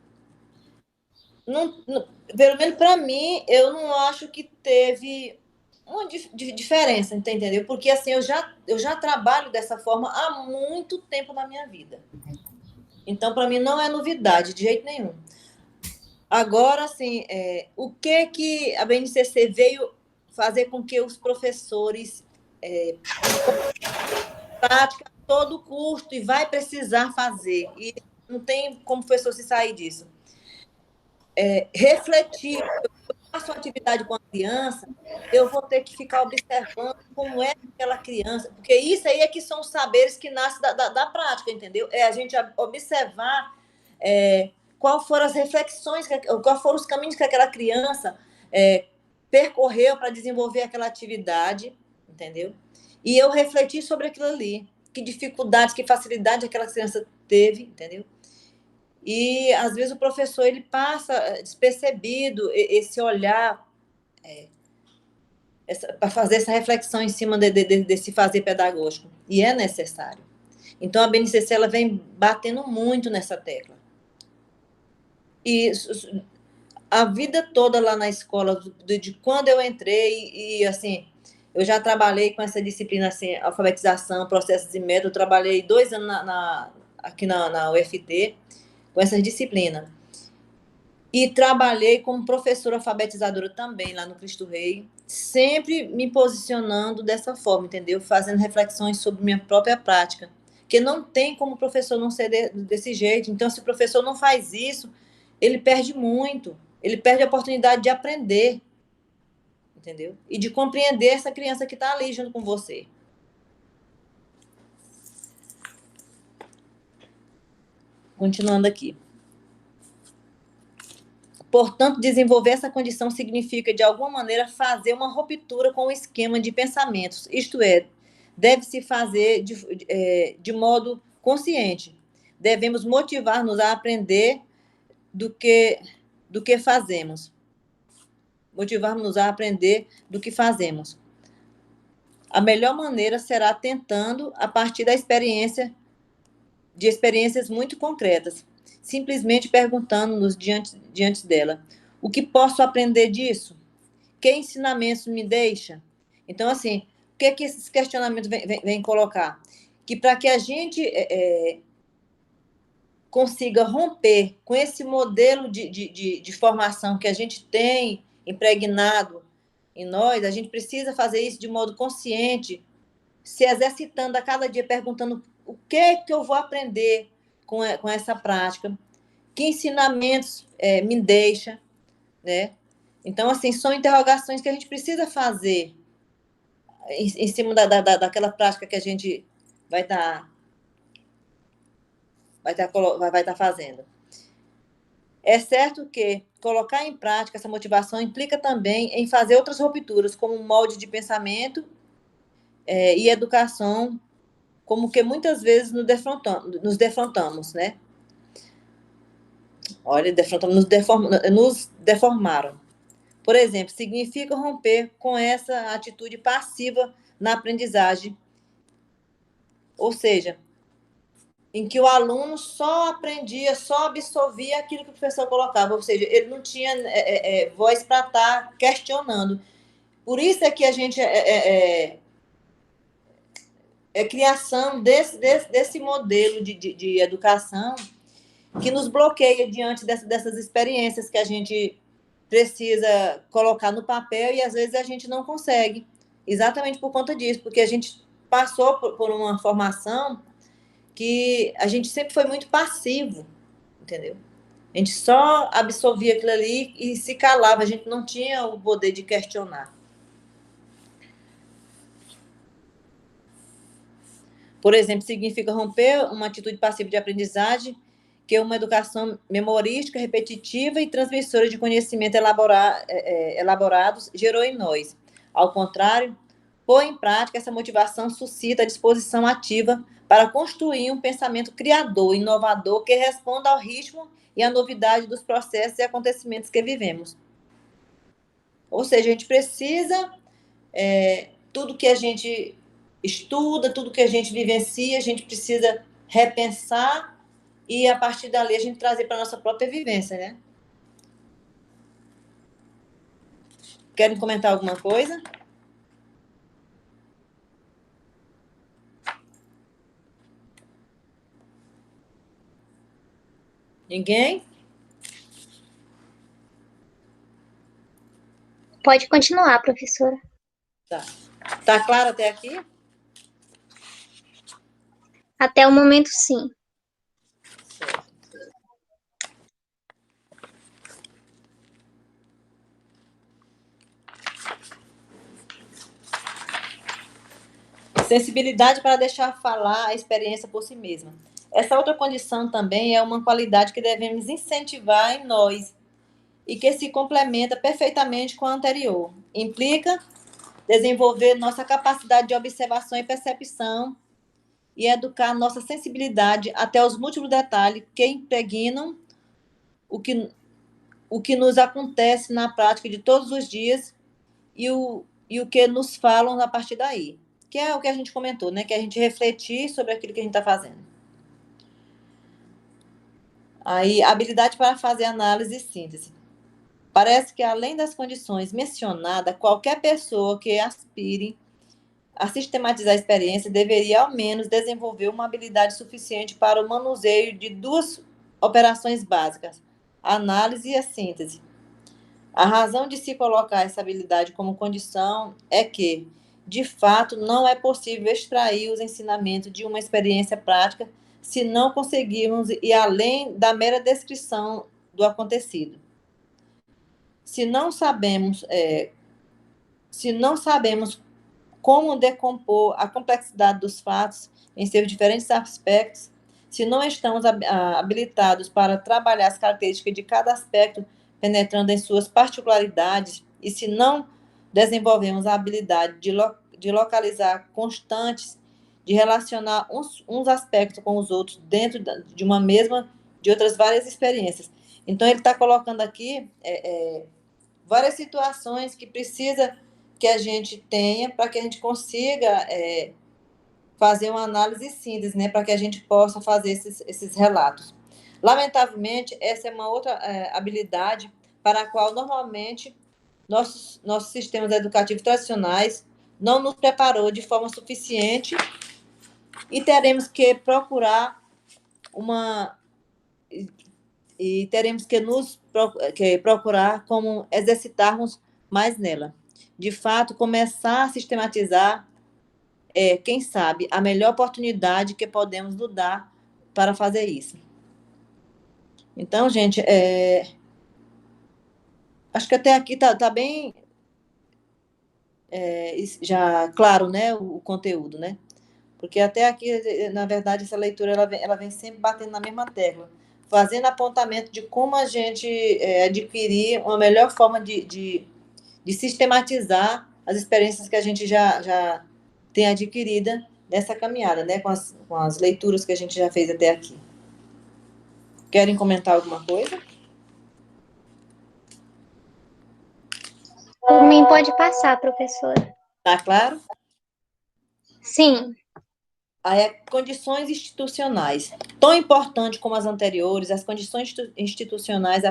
pelo menos para mim, eu não acho que teve uma diferença, entendeu? Porque assim, eu já trabalho dessa forma há muito tempo na minha vida. Então, para mim, não é novidade, de jeito nenhum. Agora, assim, o que a BNCC veio fazer com que os professores prática todo custo e vai precisar fazer. E não tem como o professor se sair disso. Refletir. Eu faço uma atividade com a criança, eu vou ter que ficar observando como é aquela criança, porque isso aí é que são os saberes que nascem da prática, entendeu? É a gente observar quais foram as reflexões, quais foram os caminhos que aquela criança percorreu para desenvolver aquela atividade, entendeu? E eu refleti sobre aquilo ali. Que dificuldades, que facilidade aquela criança teve, entendeu? E, às vezes, o professor ele passa despercebido esse olhar para fazer essa reflexão em cima desse fazer pedagógico. E é necessário. Então, a BNCC ela vem batendo muito nessa tecla. E a vida toda lá na escola, de quando eu entrei, e assim, eu já trabalhei com essa disciplina, assim, alfabetização, processos e métodos, trabalhei 2 anos aqui na UFT, com essa disciplina. E trabalhei como professora alfabetizadora também, lá no Cristo Rei, sempre me posicionando dessa forma, entendeu? Fazendo reflexões sobre minha própria prática. Porque não tem como o professor não ser desse jeito. Então, se o professor não faz isso, ele perde muito. Ele perde a oportunidade de aprender, entendeu? E de compreender essa criança que está ali junto com você. Continuando aqui. Portanto, desenvolver essa condição significa, de alguma maneira, fazer uma ruptura com o esquema de pensamentos, isto é, deve-se fazer de modo consciente. Devemos motivar-nos a aprender do que fazemos. Motivar-nos a aprender do que fazemos. A melhor maneira será tentando a partir de experiências muito concretas, simplesmente perguntando-nos diante dela: o que posso aprender disso? Que ensinamentos me deixa? Então, assim, o que esses questionamentos vêm colocar? Que para que a gente consiga romper com esse modelo de formação que a gente tem impregnado em nós, a gente precisa fazer isso de modo consciente, se exercitando a cada dia, perguntando o que eu vou aprender com essa prática, que ensinamentos me deixa, né? Então, assim, são interrogações que a gente precisa fazer em cima daquela prática que a gente vai estar fazendo. É certo que colocar em prática essa motivação implica também em fazer outras rupturas, como molde de pensamento e educação, como que muitas vezes nos defrontamos, né? Olha, nos deformaram. Por exemplo, significa romper com essa atitude passiva na aprendizagem, ou seja, em que o aluno só aprendia, só absorvia aquilo que o professor colocava, ou seja, ele não tinha voz para estar questionando. Por isso é que a gente criação desse modelo de educação que nos bloqueia diante dessas experiências que a gente precisa colocar no papel e às vezes a gente não consegue, exatamente por conta disso, porque a gente passou por uma formação que a gente sempre foi muito passivo, entendeu? A gente só absorvia aquilo ali e se calava, a gente não tinha o poder de questionar. Por exemplo, significa romper uma atitude passiva de aprendizagem, que é uma educação memorística, repetitiva e transmissora de conhecimento elaborados gerou em nós. Ao contrário, pôr em prática essa motivação suscita a disposição ativa para construir um pensamento criador, inovador, que responda ao ritmo e à novidade dos processos e acontecimentos que vivemos. Ou seja, a gente precisa, tudo que a gente estuda, tudo que a gente vivencia, a gente precisa repensar e, a partir dali, a gente trazer para a nossa própria vivência, né? Querem comentar alguma coisa? Ninguém? Pode continuar, professora. Tá. Tá claro até aqui? Até o momento, sim. Sensibilidade para deixar falar a experiência por si mesma. Essa outra condição também é uma qualidade que devemos incentivar em nós e que se complementa perfeitamente com a anterior. Implica desenvolver nossa capacidade de observação e percepção e educar nossa sensibilidade até os múltiplos detalhes que impregnam o que nos acontece na prática de todos os dias e o que nos falam a partir daí. Que é o que a gente comentou, né? Que é a gente refletir sobre aquilo que a gente está fazendo. Aí, habilidade para fazer análise e síntese. Parece que, além das condições mencionadas, qualquer pessoa que aspire a sistematizar a experiência deveria, ao menos, desenvolver uma habilidade suficiente para o manuseio de duas operações básicas, a análise e a síntese. A razão de se colocar essa habilidade como condição é que, de fato, não é possível extrair os ensinamentos de uma experiência prática se não conseguirmos ir além da mera descrição do acontecido. Se não sabemos como decompor a complexidade dos fatos em seus diferentes aspectos, se não estamos habilitados para trabalhar as características de cada aspecto penetrando em suas particularidades, e se não desenvolvemos a habilidade de localizar constantes, de relacionar uns aspectos com os outros dentro de uma mesma, de outras várias experiências. Então, ele está colocando aqui várias situações que precisa que a gente tenha para que a gente consiga fazer uma análise e síntese, né, para que a gente possa fazer esses relatos. Lamentavelmente, essa é uma outra habilidade para a qual, normalmente, nossos sistemas educativos tradicionais não nos preparou de forma suficiente e teremos que procurar procurar como exercitarmos mais nela. De fato, começar a sistematizar quem sabe, a melhor oportunidade que podemos nos dar para fazer isso. Então, gente, acho que até aqui tá bem já claro, né, o conteúdo, né? Porque até aqui, na verdade, essa leitura ela vem sempre batendo na mesma tecla, fazendo apontamento de como a gente adquirir uma melhor forma de sistematizar as experiências que a gente já tem adquirida nessa caminhada, né, com as leituras que a gente já fez até aqui. Querem comentar alguma coisa? Por mim, pode passar, professora. Tá claro? Sim. Aí, condições institucionais. Tão importante como as anteriores, as condições institucionais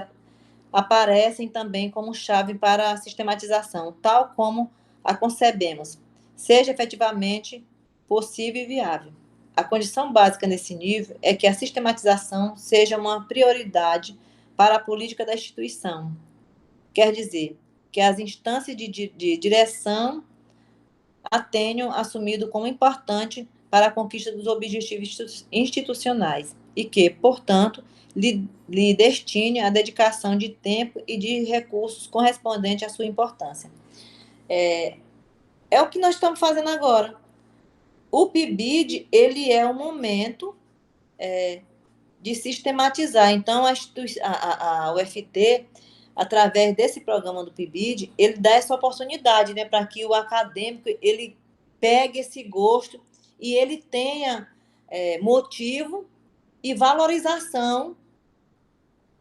aparecem também como chave para a sistematização, tal como a concebemos, seja efetivamente possível e viável. A condição básica nesse nível é que a sistematização seja uma prioridade para a política da instituição. Quer dizer, que as instâncias de direção a tenham assumido como importante para a conquista dos objetivos institucionais e que, portanto, lhe destine a dedicação de tempo e de recursos correspondente à sua importância. É o que nós estamos fazendo agora. O PIBID, ele é o momento de sistematizar. Então, a UFT, através desse programa do PIBID, ele dá essa oportunidade, né, para que o acadêmico ele pegue esse gosto e ele tenha motivo e valorização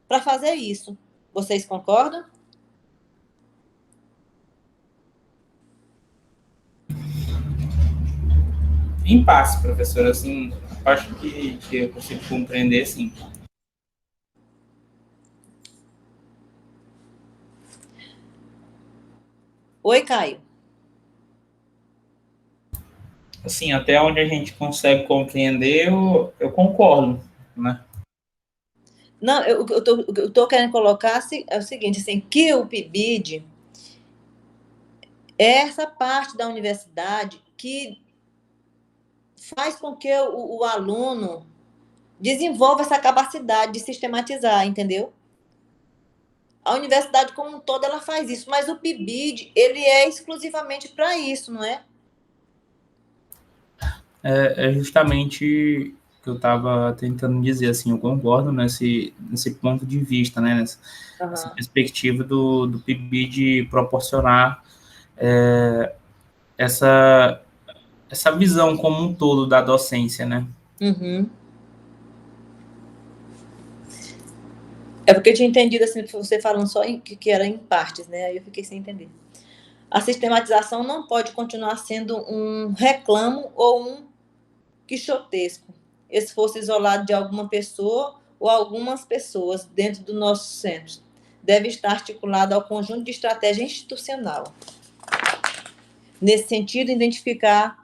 para fazer isso. Vocês concordam? Em passe, professor, assim, acho que eu consigo compreender, sim. Oi, Caio. Assim, até onde a gente consegue compreender, eu concordo, né? Não, eu tô querendo colocar é o seguinte, assim, que o PIBID é essa parte da universidade que faz com que o aluno desenvolva essa capacidade de sistematizar, entendeu? A universidade como um todo, ela faz isso, mas o PIBID, ele é exclusivamente para isso, não é? É justamente o que eu estava tentando dizer, assim, eu concordo nesse ponto de vista, né, nessa perspectiva do PIBID proporcionar essa visão como um todo da docência, né? Uhum. É porque eu tinha entendido assim, você falando só que era em partes, né? Aí eu fiquei sem entender. A sistematização não pode continuar sendo um reclamo ou um quixotesco, esforço isolado de alguma pessoa ou algumas pessoas dentro do nosso centro. Deve estar articulado ao conjunto de estratégia institucional. Nesse sentido, identificamos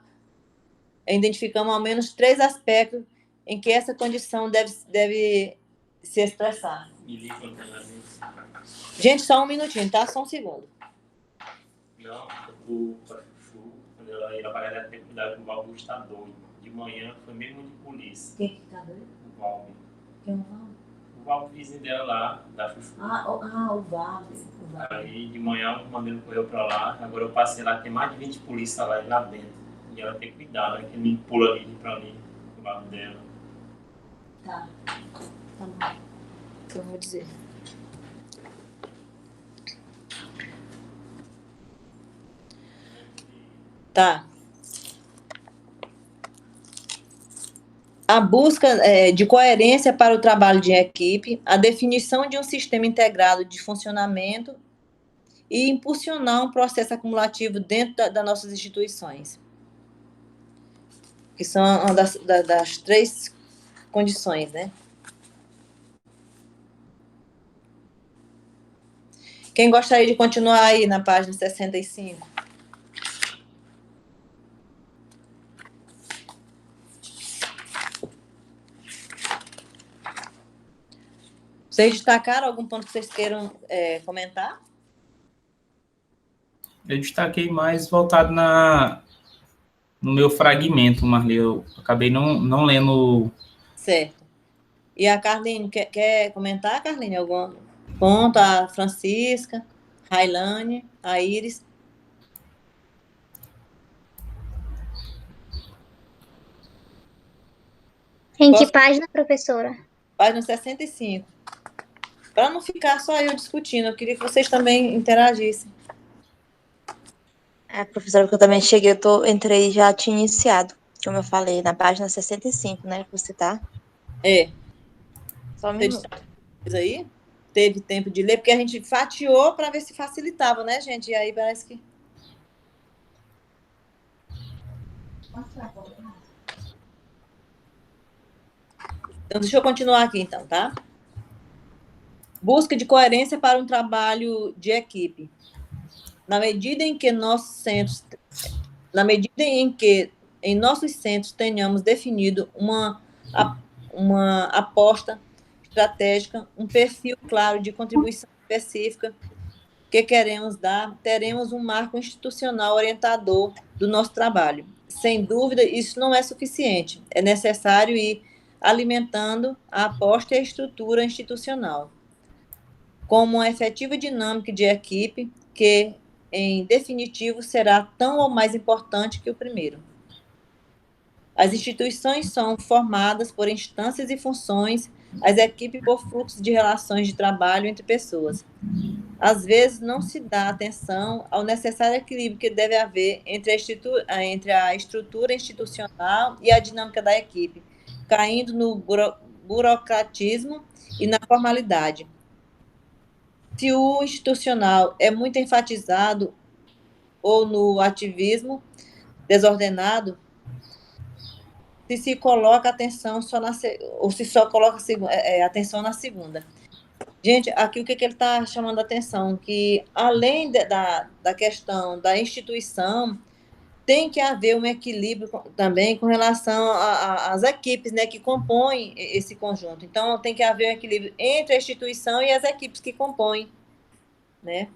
ao menos 3 aspectos em que essa condição deve se expressar. Gente, só um minutinho, tá? Só um segundo. Não, quando ela ia trabalhar, tem que cuidar que o Valmir está doido. De manhã foi mesmo de polícia. Quem que tá doido? O Valmir. Quem é o Valmir? O Valmir, vizinho dela lá, da Chuchu. O Valmir. Aí de manhã o mandei correu pra lá. Agora eu passei lá, tem mais de 20 polícias lá dentro. E ela tem que cuidar, né? Que ele me pula ali pra ali, do lado dela. Tá bom. Eu vou dizer. Tá. A busca de coerência para o trabalho de equipe, a definição de um sistema integrado de funcionamento e impulsionar um processo acumulativo dentro das nossas instituições, que são uma das 3 condições, né? Quem gostaria de continuar aí na página 65? Vocês destacaram algum ponto que vocês queiram comentar? Eu destaquei mais voltado no meu fragmento, Marli. Eu acabei não lendo. Certo. E a Carline, quer comentar, Carline, algum ponto? A Francisca, Railane, a Iris. Em que página, professora? Página 65. Para não ficar só eu discutindo, eu queria que vocês também interagissem. Professora, porque eu também cheguei, entrei e já tinha iniciado, como eu falei, na página 65, né, que você tá. Só um minuto. Aí, teve tempo de ler, porque a gente fatiou para ver se facilitava, né, gente? E aí parece que... Então, deixa eu continuar aqui, então, tá? Busca de coerência para um trabalho de equipe. Na medida em que em nossos centros tenhamos definido uma aposta estratégica, um perfil claro de contribuição específica que queremos dar, teremos um marco institucional orientador do nosso trabalho. Sem dúvida, isso não é suficiente. É necessário ir alimentando a aposta e a estrutura institucional, como uma efetiva dinâmica de equipe que, em definitivo, será tão ou mais importante que o primeiro. As instituições são formadas por instâncias e funções, as equipes por fluxos de relações de trabalho entre pessoas. Às vezes, não se dá atenção ao necessário equilíbrio que deve haver entre a estrutura institucional e a dinâmica da equipe, caindo no burocratismo e na formalidade. Se o institucional é muito enfatizado ou no ativismo desordenado, se coloca atenção só ou se só coloca atenção na segunda. Gente, aqui o que ele está chamando a atenção? Que além da questão da instituição, tem que haver um equilíbrio também com relação às equipes, né, que compõem esse conjunto. Então, tem que haver um equilíbrio entre a instituição e as equipes que compõem, né?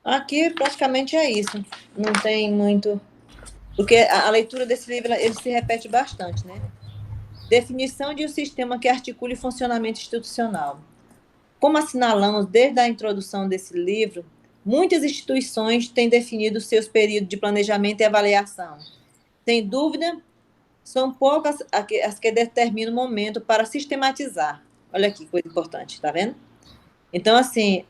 Aqui, praticamente é isso. Não tem muito... Porque a leitura desse livro, ele se repete bastante, né? Definição de um sistema que articule funcionamento institucional. Como assinalamos desde a introdução desse livro, muitas instituições têm definido seus períodos de planejamento e avaliação. Sem dúvida, são poucas as que determinam o momento para sistematizar. Olha aqui, coisa importante, tá vendo? Então, assim,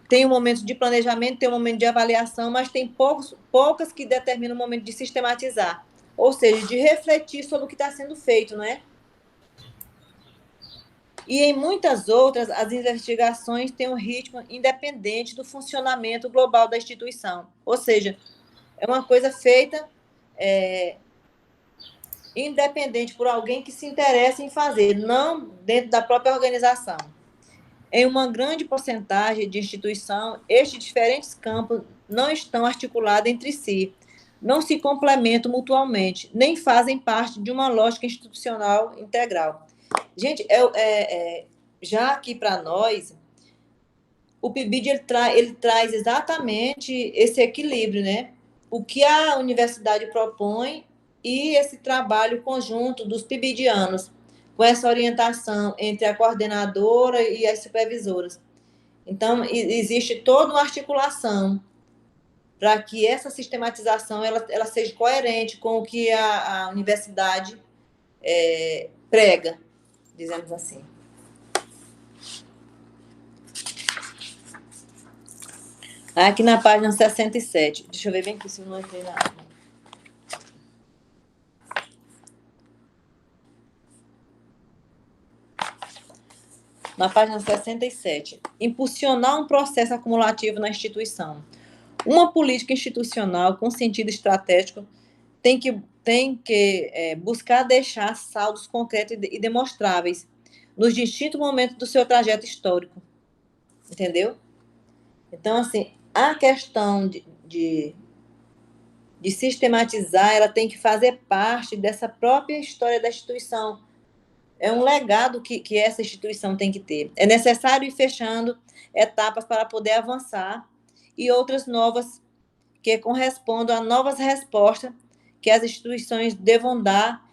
tem um momento de planejamento, tem um momento de avaliação, mas tem poucas que determinam o momento de sistematizar. Ou seja, de refletir sobre o que está sendo feito, não é? E em muitas outras, as investigações têm um ritmo independente do funcionamento global da instituição. Ou seja, é uma coisa feita independente por alguém que se interessa em fazer, não dentro da própria organização. Em uma grande porcentagem de instituição, estes diferentes campos não estão articulados entre si, não se complementam mutuamente, nem fazem parte de uma lógica institucional integral. Gente, já aqui para nós, o PIBID ele traz exatamente esse equilíbrio, né? O que a universidade propõe e esse trabalho conjunto dos PIBIDianos, com essa orientação entre a coordenadora e as supervisoras. Então, existe toda uma articulação para que essa sistematização ela seja coerente com o que a universidade prega, dizemos assim. Aqui na página 67. Deixa eu ver bem aqui se eu não entrei na... Na página 67. Impulsionar um processo acumulativo na instituição. Uma política institucional com sentido estratégico tem que buscar deixar saldos concretos e demonstráveis nos distintos momentos do seu trajeto histórico. Entendeu? Então, assim, a questão de sistematizar, ela tem que fazer parte dessa própria história da instituição. É um legado que essa instituição tem que ter. É necessário ir fechando etapas para poder avançar e outras novas que correspondam a novas respostas que as instituições devam dar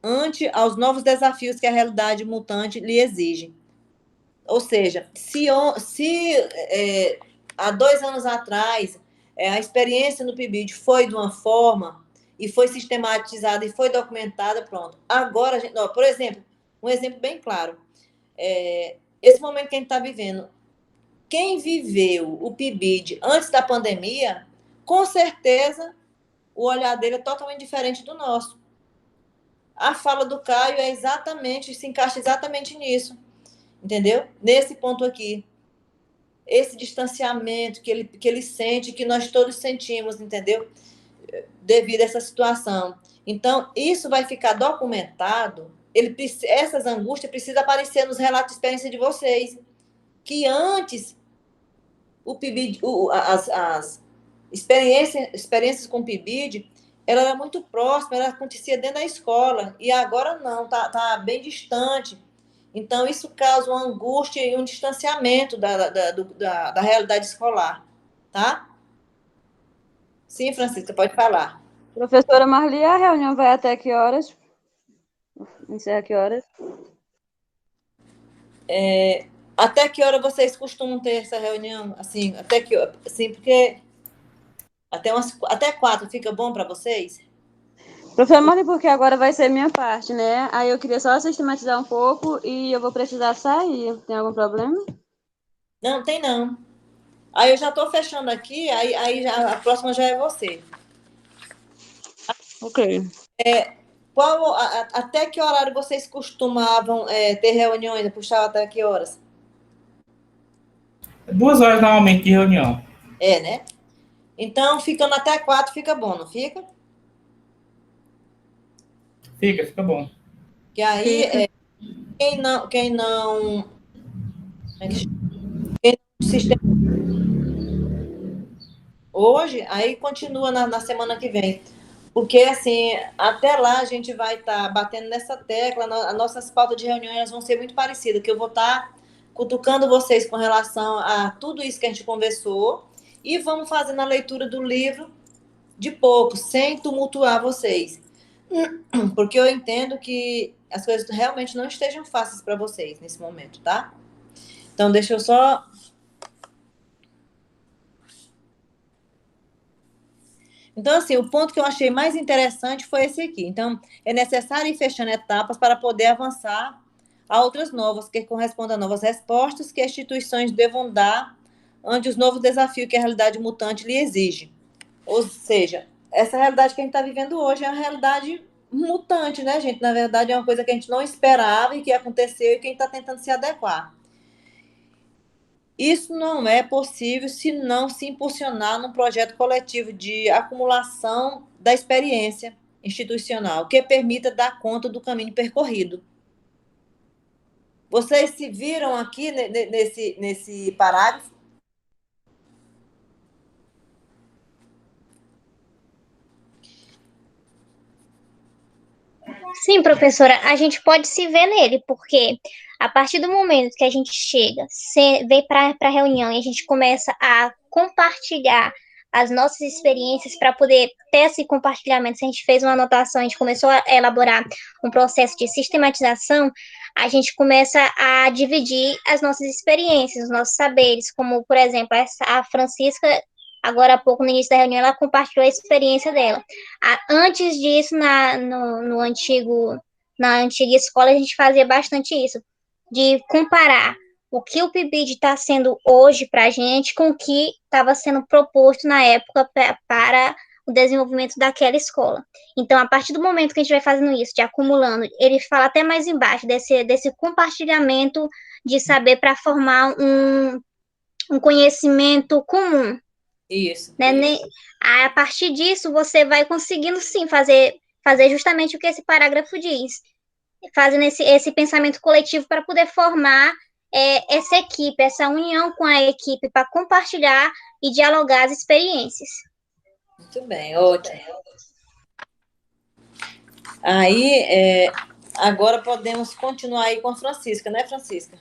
ante aos novos desafios que a realidade mutante lhe exige. Ou seja, se há 2 anos atrás a experiência no PIBID foi de uma forma e foi sistematizada e foi documentada, pronto. Agora, por exemplo, um exemplo bem claro, esse momento que a gente está vivendo, quem viveu o PIBID antes da pandemia, com certeza o olhar dele é totalmente diferente do nosso. A fala do Caio se encaixa exatamente nisso, entendeu? Nesse ponto aqui. Esse distanciamento que ele sente, que nós todos sentimos, entendeu? Devido a essa situação. Então, isso vai ficar documentado, essas angústias precisam aparecer nos relatos de experiência de vocês, que antes o PIBID, as experiências com o PIBID, ela era muito próxima, ela acontecia dentro da escola, e agora não, tá bem distante. Então, isso causa uma angústia e um distanciamento da realidade escolar, tá? Sim, Francisca, pode falar. Professora Marli, a reunião vai até que horas? Encerra que horas? Até que hora vocês costumam ter essa reunião? Assim, até que hora? Assim, porque até 4 fica bom para vocês? Professora Marli, porque agora vai ser minha parte, né? Aí eu queria só sistematizar um pouco e eu vou precisar sair. Tem algum problema? Não, tem não. Aí eu já estou fechando aqui, aí a próxima já é você. Ok. Até que horário vocês costumavam ter reuniões? Puxava até que horas? 2 horas normalmente de reunião. Né? Então, ficando até 4 fica bom, não fica? Fica bom. Que aí, quem não sistema hoje, aí continua na semana que vem. Porque, assim, até lá a gente vai estar batendo nessa tecla, as nossas pautas de reuniões vão ser muito parecidas, que eu vou estar cutucando vocês com relação a tudo isso que a gente conversou e vamos fazendo a leitura do livro de pouco, sem tumultuar vocês. Porque eu entendo que as coisas realmente não estejam fáceis para vocês nesse momento, tá? Então, deixa eu só... Então, assim, o ponto que eu achei mais interessante foi esse aqui. Então, é necessário ir fechando etapas para poder avançar a outras novas, que correspondam a novas respostas que as instituições devam dar ante os novos desafios que a realidade mutante lhe exige. Ou seja, essa realidade que a gente está vivendo hoje é uma realidade mutante, né, gente? Na verdade, é uma coisa que a gente não esperava e que aconteceu e que a gente está tentando se adequar. Isso não é possível se não se impulsionar num projeto coletivo de acumulação da experiência institucional que permita dar conta do caminho percorrido. Vocês se viram aqui nesse parágrafo? Sim, professora, a gente pode se ver nele, porque a partir do momento que a gente chega, vem para a reunião e a gente começa a compartilhar as nossas experiências para poder ter esse compartilhamento, se a gente fez uma anotação, a gente começou a elaborar um processo de sistematização, a gente começa a dividir as nossas experiências, os nossos saberes, como, por exemplo, a Francisca, agora há pouco, no início da reunião, ela compartilhou a experiência dela. Antes disso, na antiga escola, a gente fazia bastante isso, de comparar o que o PIBID está sendo hoje para a gente com o que estava sendo proposto na época para o desenvolvimento daquela escola. Então, a partir do momento que a gente vai fazendo isso, de acumulando, ele fala até mais embaixo desse compartilhamento de saber para formar um conhecimento comum. Isso. Né? A partir disso, você vai conseguindo, sim, fazer justamente o que esse parágrafo diz, fazendo esse pensamento coletivo para poder formar essa equipe, essa união com a equipe, para compartilhar e dialogar as experiências. Muito bem, ótimo. Aí, agora podemos continuar aí com a Francisca, né, Francisca?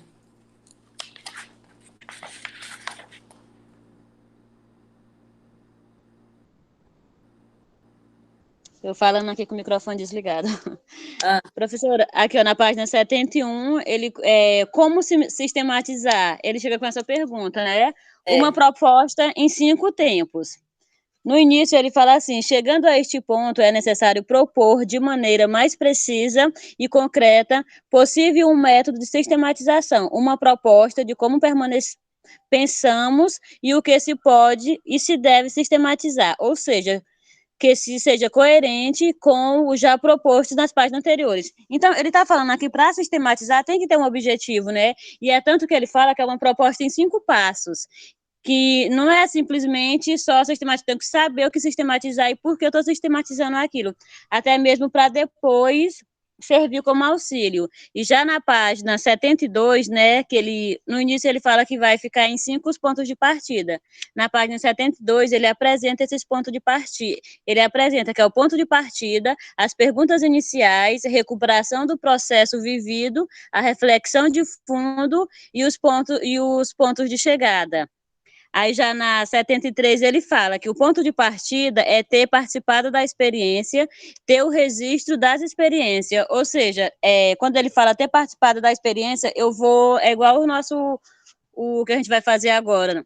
Eu falando aqui com o microfone desligado. Professora, aqui ó, na página 71, ele, como sistematizar? Ele chega com essa pergunta, né? Uma proposta em 5 tempos. No início, ele fala assim, chegando a este ponto, é necessário propor de maneira mais precisa e concreta possível um método de sistematização, uma proposta de como pensamos e o que se pode e se deve sistematizar, ou seja, que se seja coerente com o já proposto nas páginas anteriores. Então, ele está falando aqui, para sistematizar, tem que ter um objetivo, né? E é tanto que ele fala que é uma proposta em 5 passos, que não é simplesmente só sistematizar, tenho que saber o que sistematizar e por que eu estou sistematizando aquilo, até mesmo para depois servir como auxílio. E já na página 72, né, que no início ele fala que vai ficar em 5 pontos de partida. Na página 72, ele apresenta esses pontos de partida. Ele apresenta que é o ponto de partida, as perguntas iniciais, a recuperação do processo vivido, a reflexão de fundo e os pontos de chegada. Aí já na 73 ele fala que o ponto de partida é ter participado da experiência, ter o registro das experiências, ou seja, quando ele fala ter participado da experiência, é igual o que a gente vai fazer agora,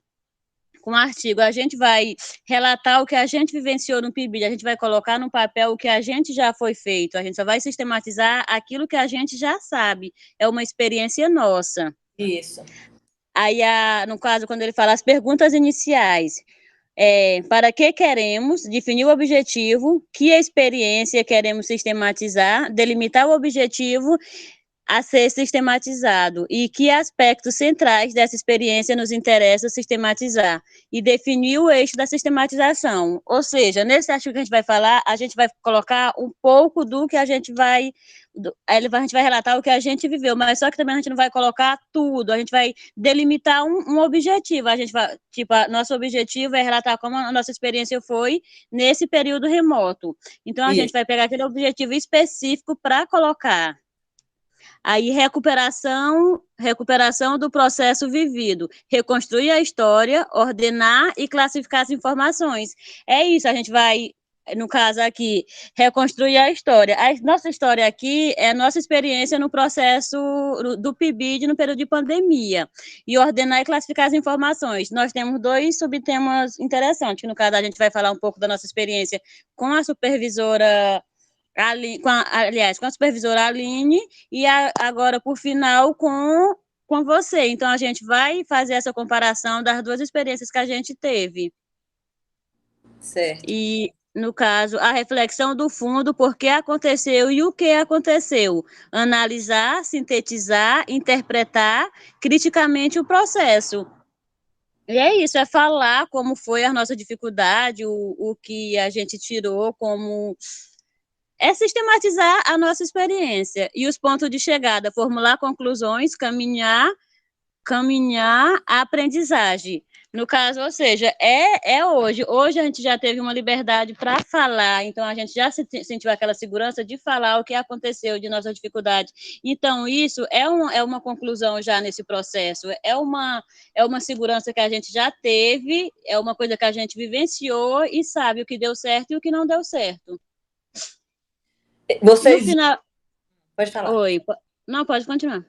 com o artigo, a gente vai relatar o que a gente vivenciou no PIBID, a gente vai colocar no papel o que a gente já foi feito, a gente só vai sistematizar aquilo que a gente já sabe, é uma experiência nossa. Isso. Aí, no caso, quando ele fala as perguntas iniciais, para que queremos, definir o objetivo, que experiência queremos sistematizar, delimitar o objetivo a ser sistematizado e que aspectos centrais dessa experiência nos interessa sistematizar e definir o eixo da sistematização. Ou seja, nesse artigo que a gente vai falar, a gente vai colocar um pouco do que a gente vai relatar o que a gente viveu, mas só que também a gente não vai colocar tudo, a gente vai delimitar um objetivo, a gente vai, nosso objetivo é relatar como a nossa experiência foi nesse período remoto. Então, a gente vai pegar aquele objetivo específico para colocar. Aí, recuperação do processo vivido, reconstruir a história, ordenar e classificar as informações. É isso, a gente vai, no caso aqui, reconstruir a história. A nossa história aqui é a nossa experiência no processo do PIBID no período de pandemia. E ordenar e classificar as informações. Nós temos 2 subtemas interessantes, que no caso a gente vai falar um pouco da nossa experiência com a supervisora com a supervisora Aline, e agora, por final, com você. Então, a gente vai fazer essa comparação das 2 experiências que a gente teve. Certo. E, no caso, a reflexão do fundo, por que aconteceu e o que aconteceu. Analisar, sintetizar, interpretar criticamente o processo. E é isso, é falar como foi a nossa dificuldade, o que a gente tirou como... É sistematizar a nossa experiência. E os pontos de chegada, formular conclusões, caminhar a aprendizagem. No caso, ou seja, hoje. Hoje a gente já teve uma liberdade para falar, então a gente já sentiu aquela segurança de falar o que aconteceu de nossa dificuldade. Então, isso é uma conclusão já nesse processo, é uma segurança que a gente já teve, é uma coisa que a gente vivenciou e sabe o que deu certo e o que não deu certo. Vocês... No final... Pode falar. Oi. Não, pode continuar.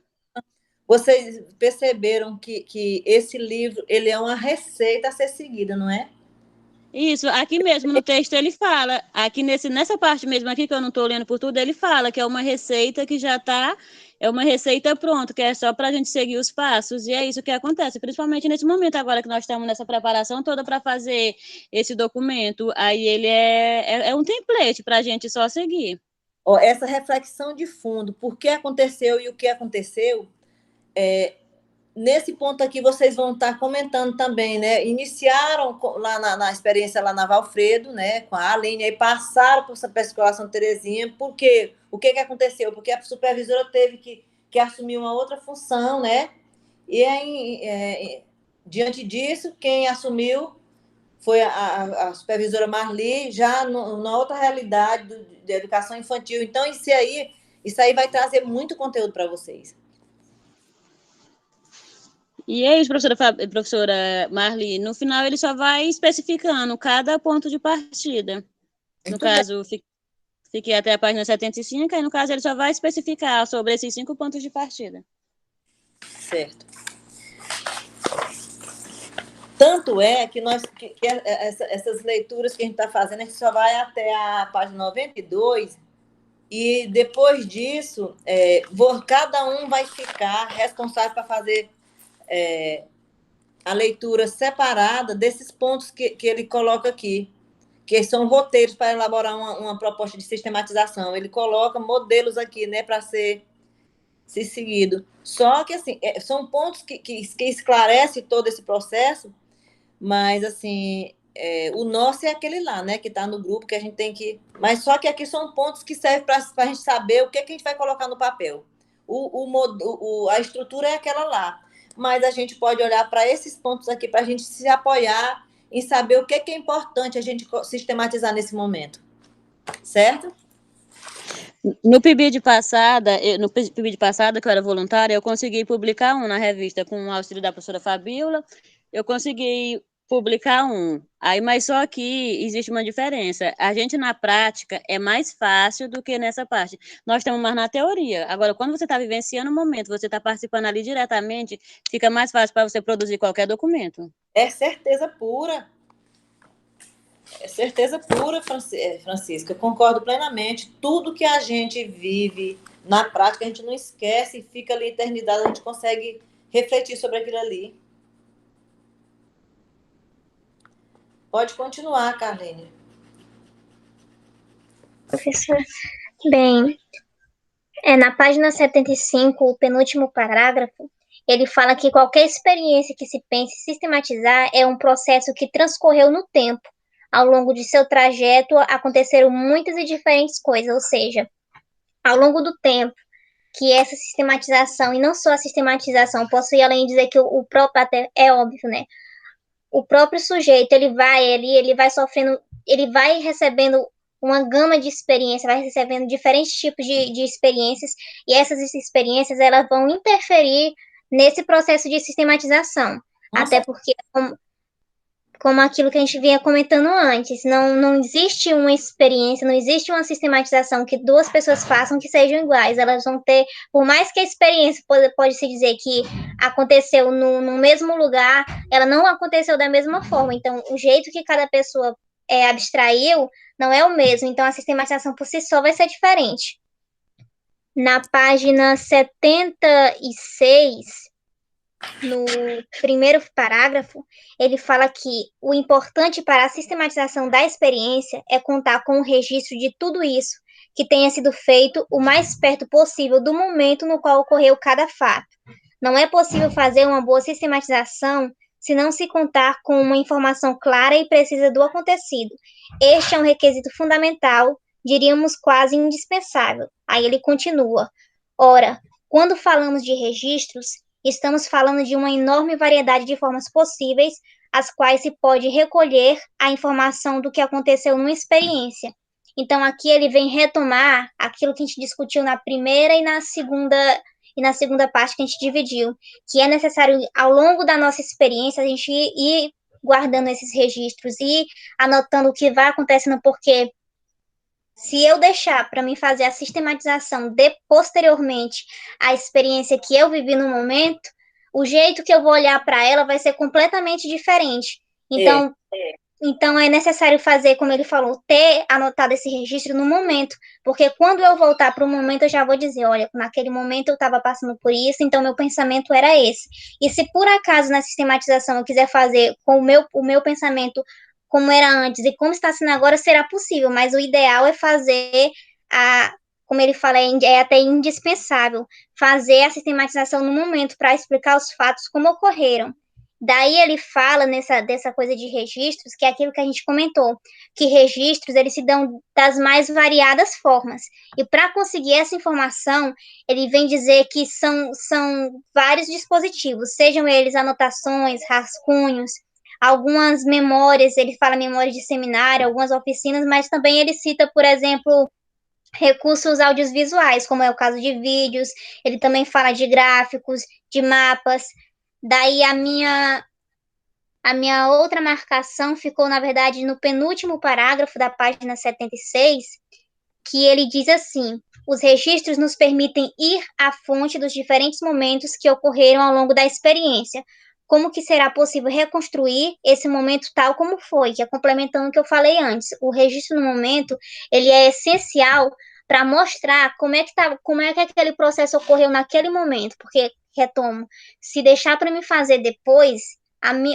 Vocês perceberam que esse livro, ele é uma receita a ser seguida, não é? Isso, aqui mesmo no texto ele fala, aqui nessa parte mesmo aqui, que eu não estou lendo por tudo, ele fala que é uma receita que já está é uma receita pronta, que é só para a gente seguir os passos, e é isso que acontece, principalmente nesse momento agora que nós estamos nessa preparação toda para fazer esse documento, aí ele é um template para a gente só seguir. Essa reflexão de fundo, por que aconteceu e o que aconteceu, nesse ponto aqui vocês vão estar comentando também, né? Iniciaram lá na experiência lá na Valfredo, né? Com a Aline, aí passaram por essa Escola Terezinha, porque o que aconteceu? Porque a supervisora teve que assumir uma outra função, né? E aí, diante disso, quem assumiu foi a supervisora Marli, já na outra realidade de educação infantil. Então, isso aí vai trazer muito conteúdo para vocês. E é isso, professora Marli, no final ele só vai especificando cada ponto de partida. No caso, fiquei até a página 75, aí no caso ele só vai especificar sobre esses 5 pontos de partida. Certo. Tanto é que essas leituras que a gente está fazendo, a gente só vai até a página 92, e depois disso, cada um vai ficar responsável para fazer a leitura separada desses pontos que ele coloca aqui, que são roteiros para elaborar uma proposta de sistematização. Ele coloca modelos aqui, né, para ser seguido. Só que, assim, são pontos que esclarecem todo esse processo, mas, assim, o nosso é aquele lá, né, que está no grupo, que a gente tem que... Mas só que aqui são pontos que servem para a gente saber o que a gente vai colocar no papel. A estrutura é aquela lá, mas a gente pode olhar para esses pontos aqui para a gente se apoiar em saber o que é importante a gente sistematizar nesse momento. Certo? No PIBID passada, que eu era voluntária, eu consegui publicar na revista com o auxílio da professora Fabíola, eu consegui publicar Aí, mas só que existe uma diferença. A gente, na prática, é mais fácil do que nessa parte. Nós estamos mais na teoria. Agora, quando você está vivenciando o momento, você está participando ali diretamente, fica mais fácil para você produzir qualquer documento. É certeza pura. É certeza pura, Francisca. Eu concordo plenamente. Tudo que a gente vive na prática, a gente não esquece e fica ali eternidade, a gente consegue refletir sobre aquilo ali. Pode continuar, Carline. Professor, bem, na página 75, o penúltimo parágrafo, ele fala que qualquer experiência que se pense sistematizar é um processo que transcorreu no tempo. Ao longo de seu trajeto, aconteceram muitas e diferentes coisas, ou seja, ao longo do tempo, que essa sistematização, e não só a sistematização, posso ir além de dizer que o próprio, até é óbvio, né? O próprio sujeito, ele vai sofrendo, ele vai recebendo uma gama de experiências, vai recebendo diferentes tipos de experiências, e essas experiências, elas vão interferir nesse processo de sistematização. Nossa. Até porque, como aquilo que a gente vinha comentando antes, não existe uma experiência, não existe uma sistematização que duas pessoas façam que sejam iguais. Elas vão ter, por mais que a experiência pode-se dizer que aconteceu no mesmo lugar, ela não aconteceu da mesma forma. Então, o jeito que cada pessoa abstraiu não é o mesmo. Então, a sistematização por si só vai ser diferente. Na página 76... no primeiro parágrafo, ele fala que o importante para a sistematização da experiência é contar com o registro de tudo isso que tenha sido feito o mais perto possível do momento no qual ocorreu cada fato. Não é possível fazer uma boa sistematização se não se contar com uma informação clara e precisa do acontecido. Este é um requisito fundamental, diríamos quase indispensável. Aí ele continua. Ora, quando falamos de registros, estamos falando de uma enorme variedade de formas possíveis, as quais se pode recolher a informação do que aconteceu numa experiência. Então, aqui ele vem retomar aquilo que a gente discutiu na primeira e na segunda parte que a gente dividiu, que é necessário, ao longo da nossa experiência, a gente ir guardando esses registros e anotando o que vai acontecendo, porque se eu deixar para mim fazer a sistematização de posteriormente a experiência que eu vivi no momento, o jeito que eu vou olhar para ela vai ser completamente diferente. Então, Então, é necessário fazer, como ele falou, ter anotado esse registro no momento, porque quando eu voltar para o momento, eu já vou dizer, olha, naquele momento eu estava passando por isso, então meu pensamento era esse. E se por acaso na sistematização eu quiser fazer com o meu pensamento como era antes e como está sendo agora, será possível, mas o ideal é fazer como ele fala, é até indispensável fazer a sistematização no momento para explicar os fatos como ocorreram. Daí ele fala dessa coisa de registros, que é aquilo que a gente comentou, que registros eles se dão das mais variadas formas. E para conseguir essa informação, ele vem dizer que são vários dispositivos, sejam eles anotações, rascunhos, algumas memórias, ele fala memórias de seminário, algumas oficinas, mas também ele cita, por exemplo, recursos audiovisuais, como é o caso de vídeos, ele também fala de gráficos, de mapas. Daí a minha outra marcação ficou, na verdade, no penúltimo parágrafo da página 76, que ele diz assim: os registros nos permitem ir à fonte dos diferentes momentos que ocorreram ao longo da experiência. Como que será possível reconstruir esse momento tal como foi? Que é complementando o que eu falei antes. O registro no momento, ele é essencial para mostrar como é que aquele processo ocorreu naquele momento, porque, retomo, se deixar para me fazer depois,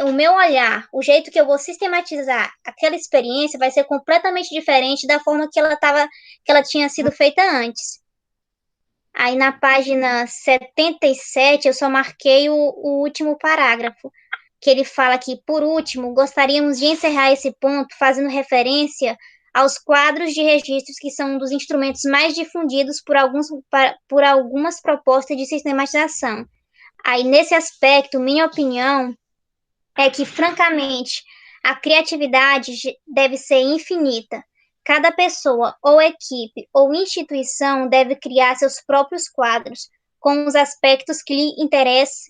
o meu olhar, o jeito que eu vou sistematizar aquela experiência vai ser completamente diferente da forma que ela tinha sido feita antes. Aí na página 77 eu só marquei o último parágrafo, que ele fala que, por último, gostaríamos de encerrar esse ponto fazendo referência aos quadros de registros, que são um dos instrumentos mais difundidos por algumas propostas de sistematização. Aí, nesse aspecto, minha opinião é que, francamente, a criatividade deve ser infinita. Cada pessoa, ou equipe, ou instituição deve criar seus próprios quadros, com os aspectos que lhe interessam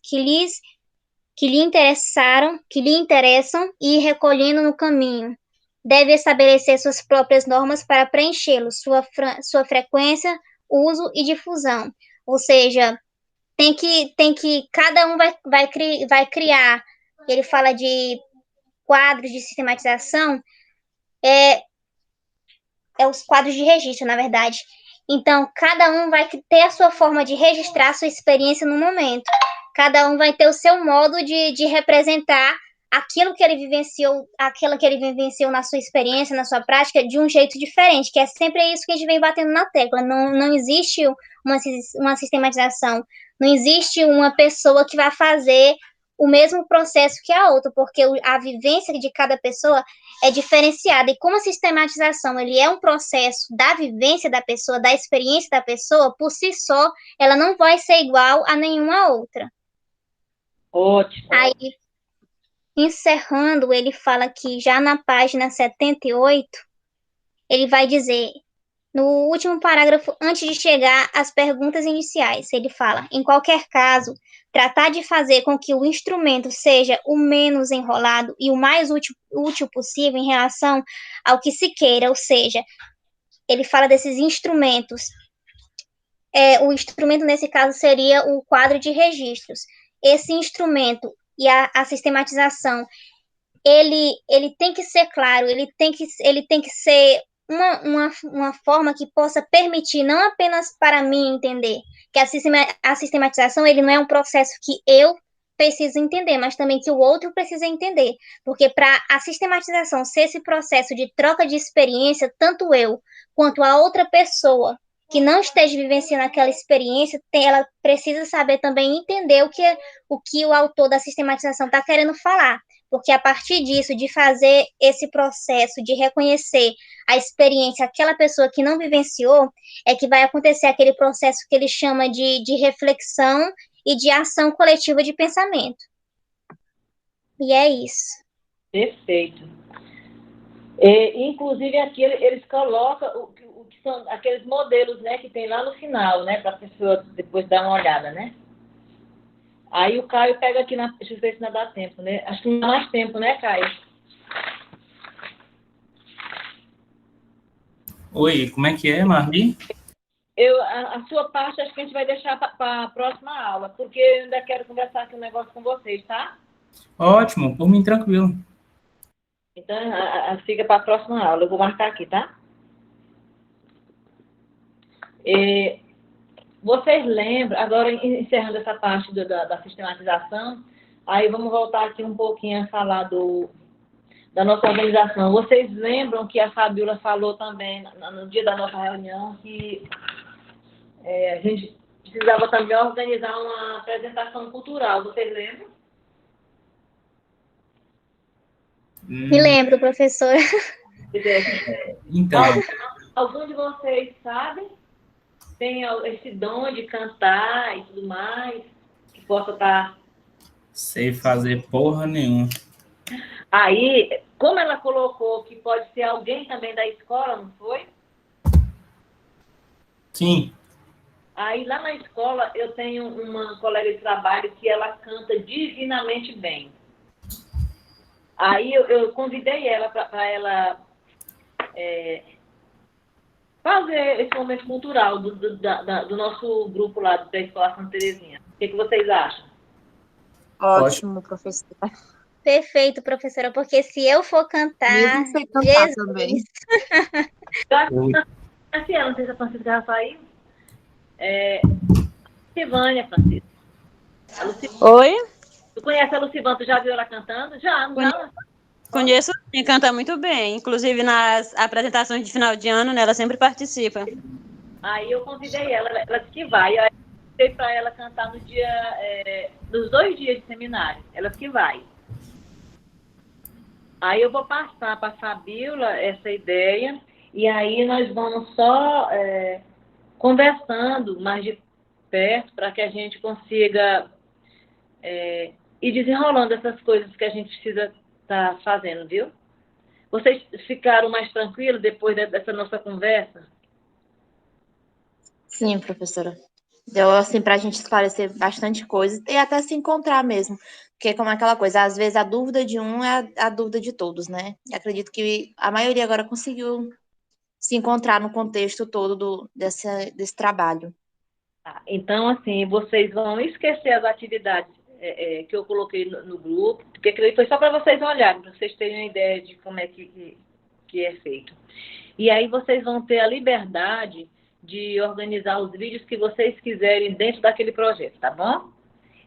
e ir recolhendo no caminho. Deve estabelecer suas próprias normas para preenchê-los, sua frequência, uso e difusão. Ou seja, cada um vai criar. Ele fala de quadros de sistematização, os quadros de registro, na verdade. Então, cada um vai ter a sua forma de registrar a sua experiência no momento. Cada um vai ter o seu modo de representar aquilo que ele vivenciou na sua experiência, na sua prática, de um jeito diferente, que é sempre isso que a gente vem batendo na tecla. Não existe uma sistematização, não existe uma pessoa que vai fazer o mesmo processo que a outra, porque a vivência de cada pessoa é diferenciada. E como a sistematização ele é um processo da vivência da pessoa, da experiência da pessoa, por si só, ela não vai ser igual a nenhuma outra. Ótimo. Aí, encerrando, ele fala que já na página 78, ele vai dizer, no último parágrafo, antes de chegar às perguntas iniciais, ele fala, em qualquer caso, tratar de fazer com que o instrumento seja o menos enrolado e o mais útil possível em relação ao que se queira, ou seja, ele fala desses instrumentos. O instrumento, nesse caso, seria o quadro de registros. Esse instrumento e a sistematização, ele tem que ser claro, ele tem que ser uma forma que possa permitir, não apenas para mim entender, que a sistematização ele não é um processo que eu preciso entender, mas também que o outro precisa entender, porque para a sistematização ser esse processo de troca de experiência, tanto eu quanto a outra pessoa que não esteja vivenciando aquela experiência, ela precisa saber também entender o que o autor da sistematização está querendo falar, porque a partir disso, de fazer esse processo de reconhecer a experiência daquela pessoa que não vivenciou, é que vai acontecer aquele processo que ele chama de reflexão e de ação coletiva de pensamento. E é isso. Perfeito. Inclusive, aqui eles colocam o que são aqueles modelos, né, que tem lá no final, né, para a pessoa depois dar uma olhada, né? Aí o Caio pega aqui, deixa eu ver se não dá tempo, né? Acho que não dá mais tempo, né, Caio? Oi, como é que é, Marli? A sua parte acho que a gente vai deixar para a próxima aula, porque eu ainda quero conversar aqui um negócio com vocês, tá? Ótimo, por mim tranquilo. Então, fica para a próxima aula. Eu vou marcar aqui, tá? Vocês lembram, agora encerrando essa parte da sistematização, aí vamos voltar aqui um pouquinho a falar da nossa organização. Vocês lembram que a Fabiola falou também, no dia da nossa reunião, que a gente precisava também organizar uma apresentação cultural. Vocês lembram? Me lembro, professora. Então, Algum de vocês sabe? Tem esse dom de cantar e tudo mais, que possa estar... sei fazer porra nenhuma. Aí, como ela colocou que pode ser alguém também da escola, não foi? Sim. Aí, lá na escola, eu tenho uma colega de trabalho que ela canta divinamente bem. Aí, eu convidei ela para ela fazer esse momento cultural do nosso grupo lá da Escola Santa Terezinha. O que vocês acham? Ótimo, professora. Perfeito, professora, porque se eu for cantar, Mesmo sem cantar Jesus. também. Eu não sei se a Francisca já saiu. Lucivânia, Francisca. Oi? Tu conhece a Lucivânia? Tu já viu ela cantando? Já, não já? Conheço, sim, canta muito bem. Inclusive, nas apresentações de final de ano, né, ela sempre participa. Aí eu convidei ela disse que vai. Aí eu convidei para ela cantar nos 2 dias de seminário. Ela disse que vai. Aí eu vou passar para a Fabiola essa ideia, e aí nós vamos só conversando mais de perto para que a gente consiga ir desenrolando essas coisas que a gente precisa estar fazendo, viu? Vocês ficaram mais tranquilos depois dessa nossa conversa? Sim, professora. Deu, assim, para a gente esclarecer bastante coisa e até se encontrar mesmo. Porque, como é aquela coisa, às vezes a dúvida de um é a dúvida de todos, né? E acredito que a maioria agora conseguiu se encontrar no contexto todo desse trabalho. Então, assim, vocês vão esquecer as atividades que eu coloquei no grupo, porque aquilo foi só para vocês olharem, para vocês terem uma ideia de como é que é feito. E aí vocês vão ter a liberdade de organizar os vídeos que vocês quiserem dentro daquele projeto, tá bom?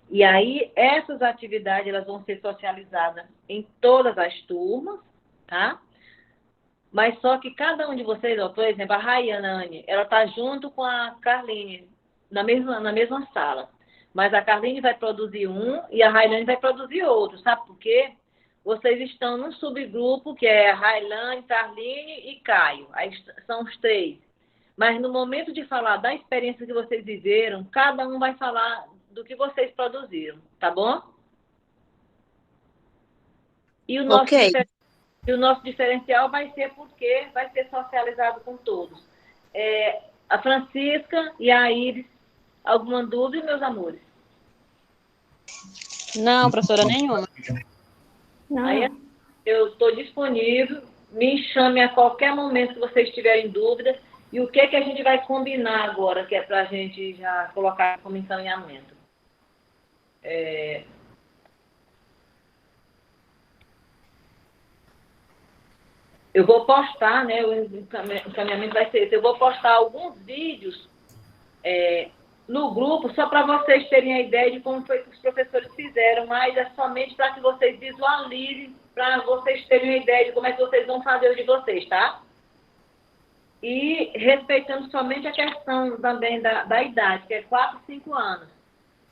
E aí essas atividades elas vão ser socializadas em todas as turmas, tá? Mas só que cada um de vocês, por exemplo, a Rayane, ela está junto com a Carline na mesma sala. Mas a Carline vai produzir um e a Railane vai produzir outro. Sabe por quê? Vocês estão num subgrupo que é Railane, Carline e Caio. Aí são os 3. Mas no momento de falar da experiência que vocês viveram, cada um vai falar do que vocês produziram. Tá bom? E o nosso diferencial vai ser porque vai ser socializado com todos. A Francisca e a Iris, alguma dúvida, meus amores? Não, professora, nenhuma. Não. Aí eu estou disponível, me chame a qualquer momento que vocês tiverem dúvidas. E o que a gente vai combinar agora, que é para a gente já colocar como encaminhamento? Eu vou postar, né? O encaminhamento vai ser esse. Eu vou postar alguns vídeos no grupo, só para vocês terem a ideia de como foi que os professores fizeram, mas é somente para que vocês visualizem, para vocês terem a ideia de como é que vocês vão fazer o de vocês, tá? E respeitando somente a questão também da idade, que é 4, 5 anos,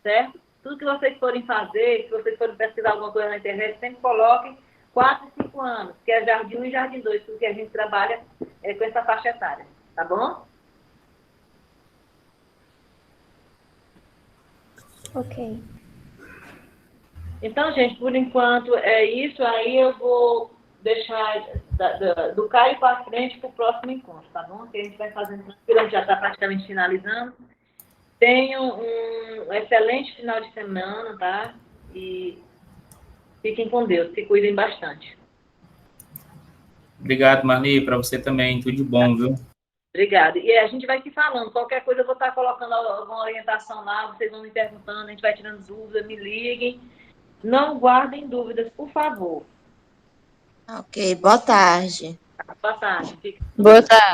certo? Tudo que vocês forem fazer, se vocês forem pesquisar alguma coisa na internet, sempre coloquem 4 e 5 anos, que é Jardim 1 e Jardim 2, porque a gente trabalha com essa faixa etária, tá bom? Ok. Então, gente, por enquanto é isso. Aí eu vou deixar do Caio para frente para o próximo encontro, tá bom? Que a gente vai fazendo tranquilo, a gente já está praticamente finalizando. Tenham um excelente final de semana, tá? E fiquem com Deus, se cuidem bastante. Obrigado, Marli, para você também. Tudo de bom, viu? Obrigada. E a gente vai se falando. Qualquer coisa eu vou estar colocando alguma orientação lá, vocês vão me perguntando, a gente vai tirando dúvidas, me liguem. Não guardem dúvidas, por favor. Ok, boa tarde. Boa tarde. Boa tarde.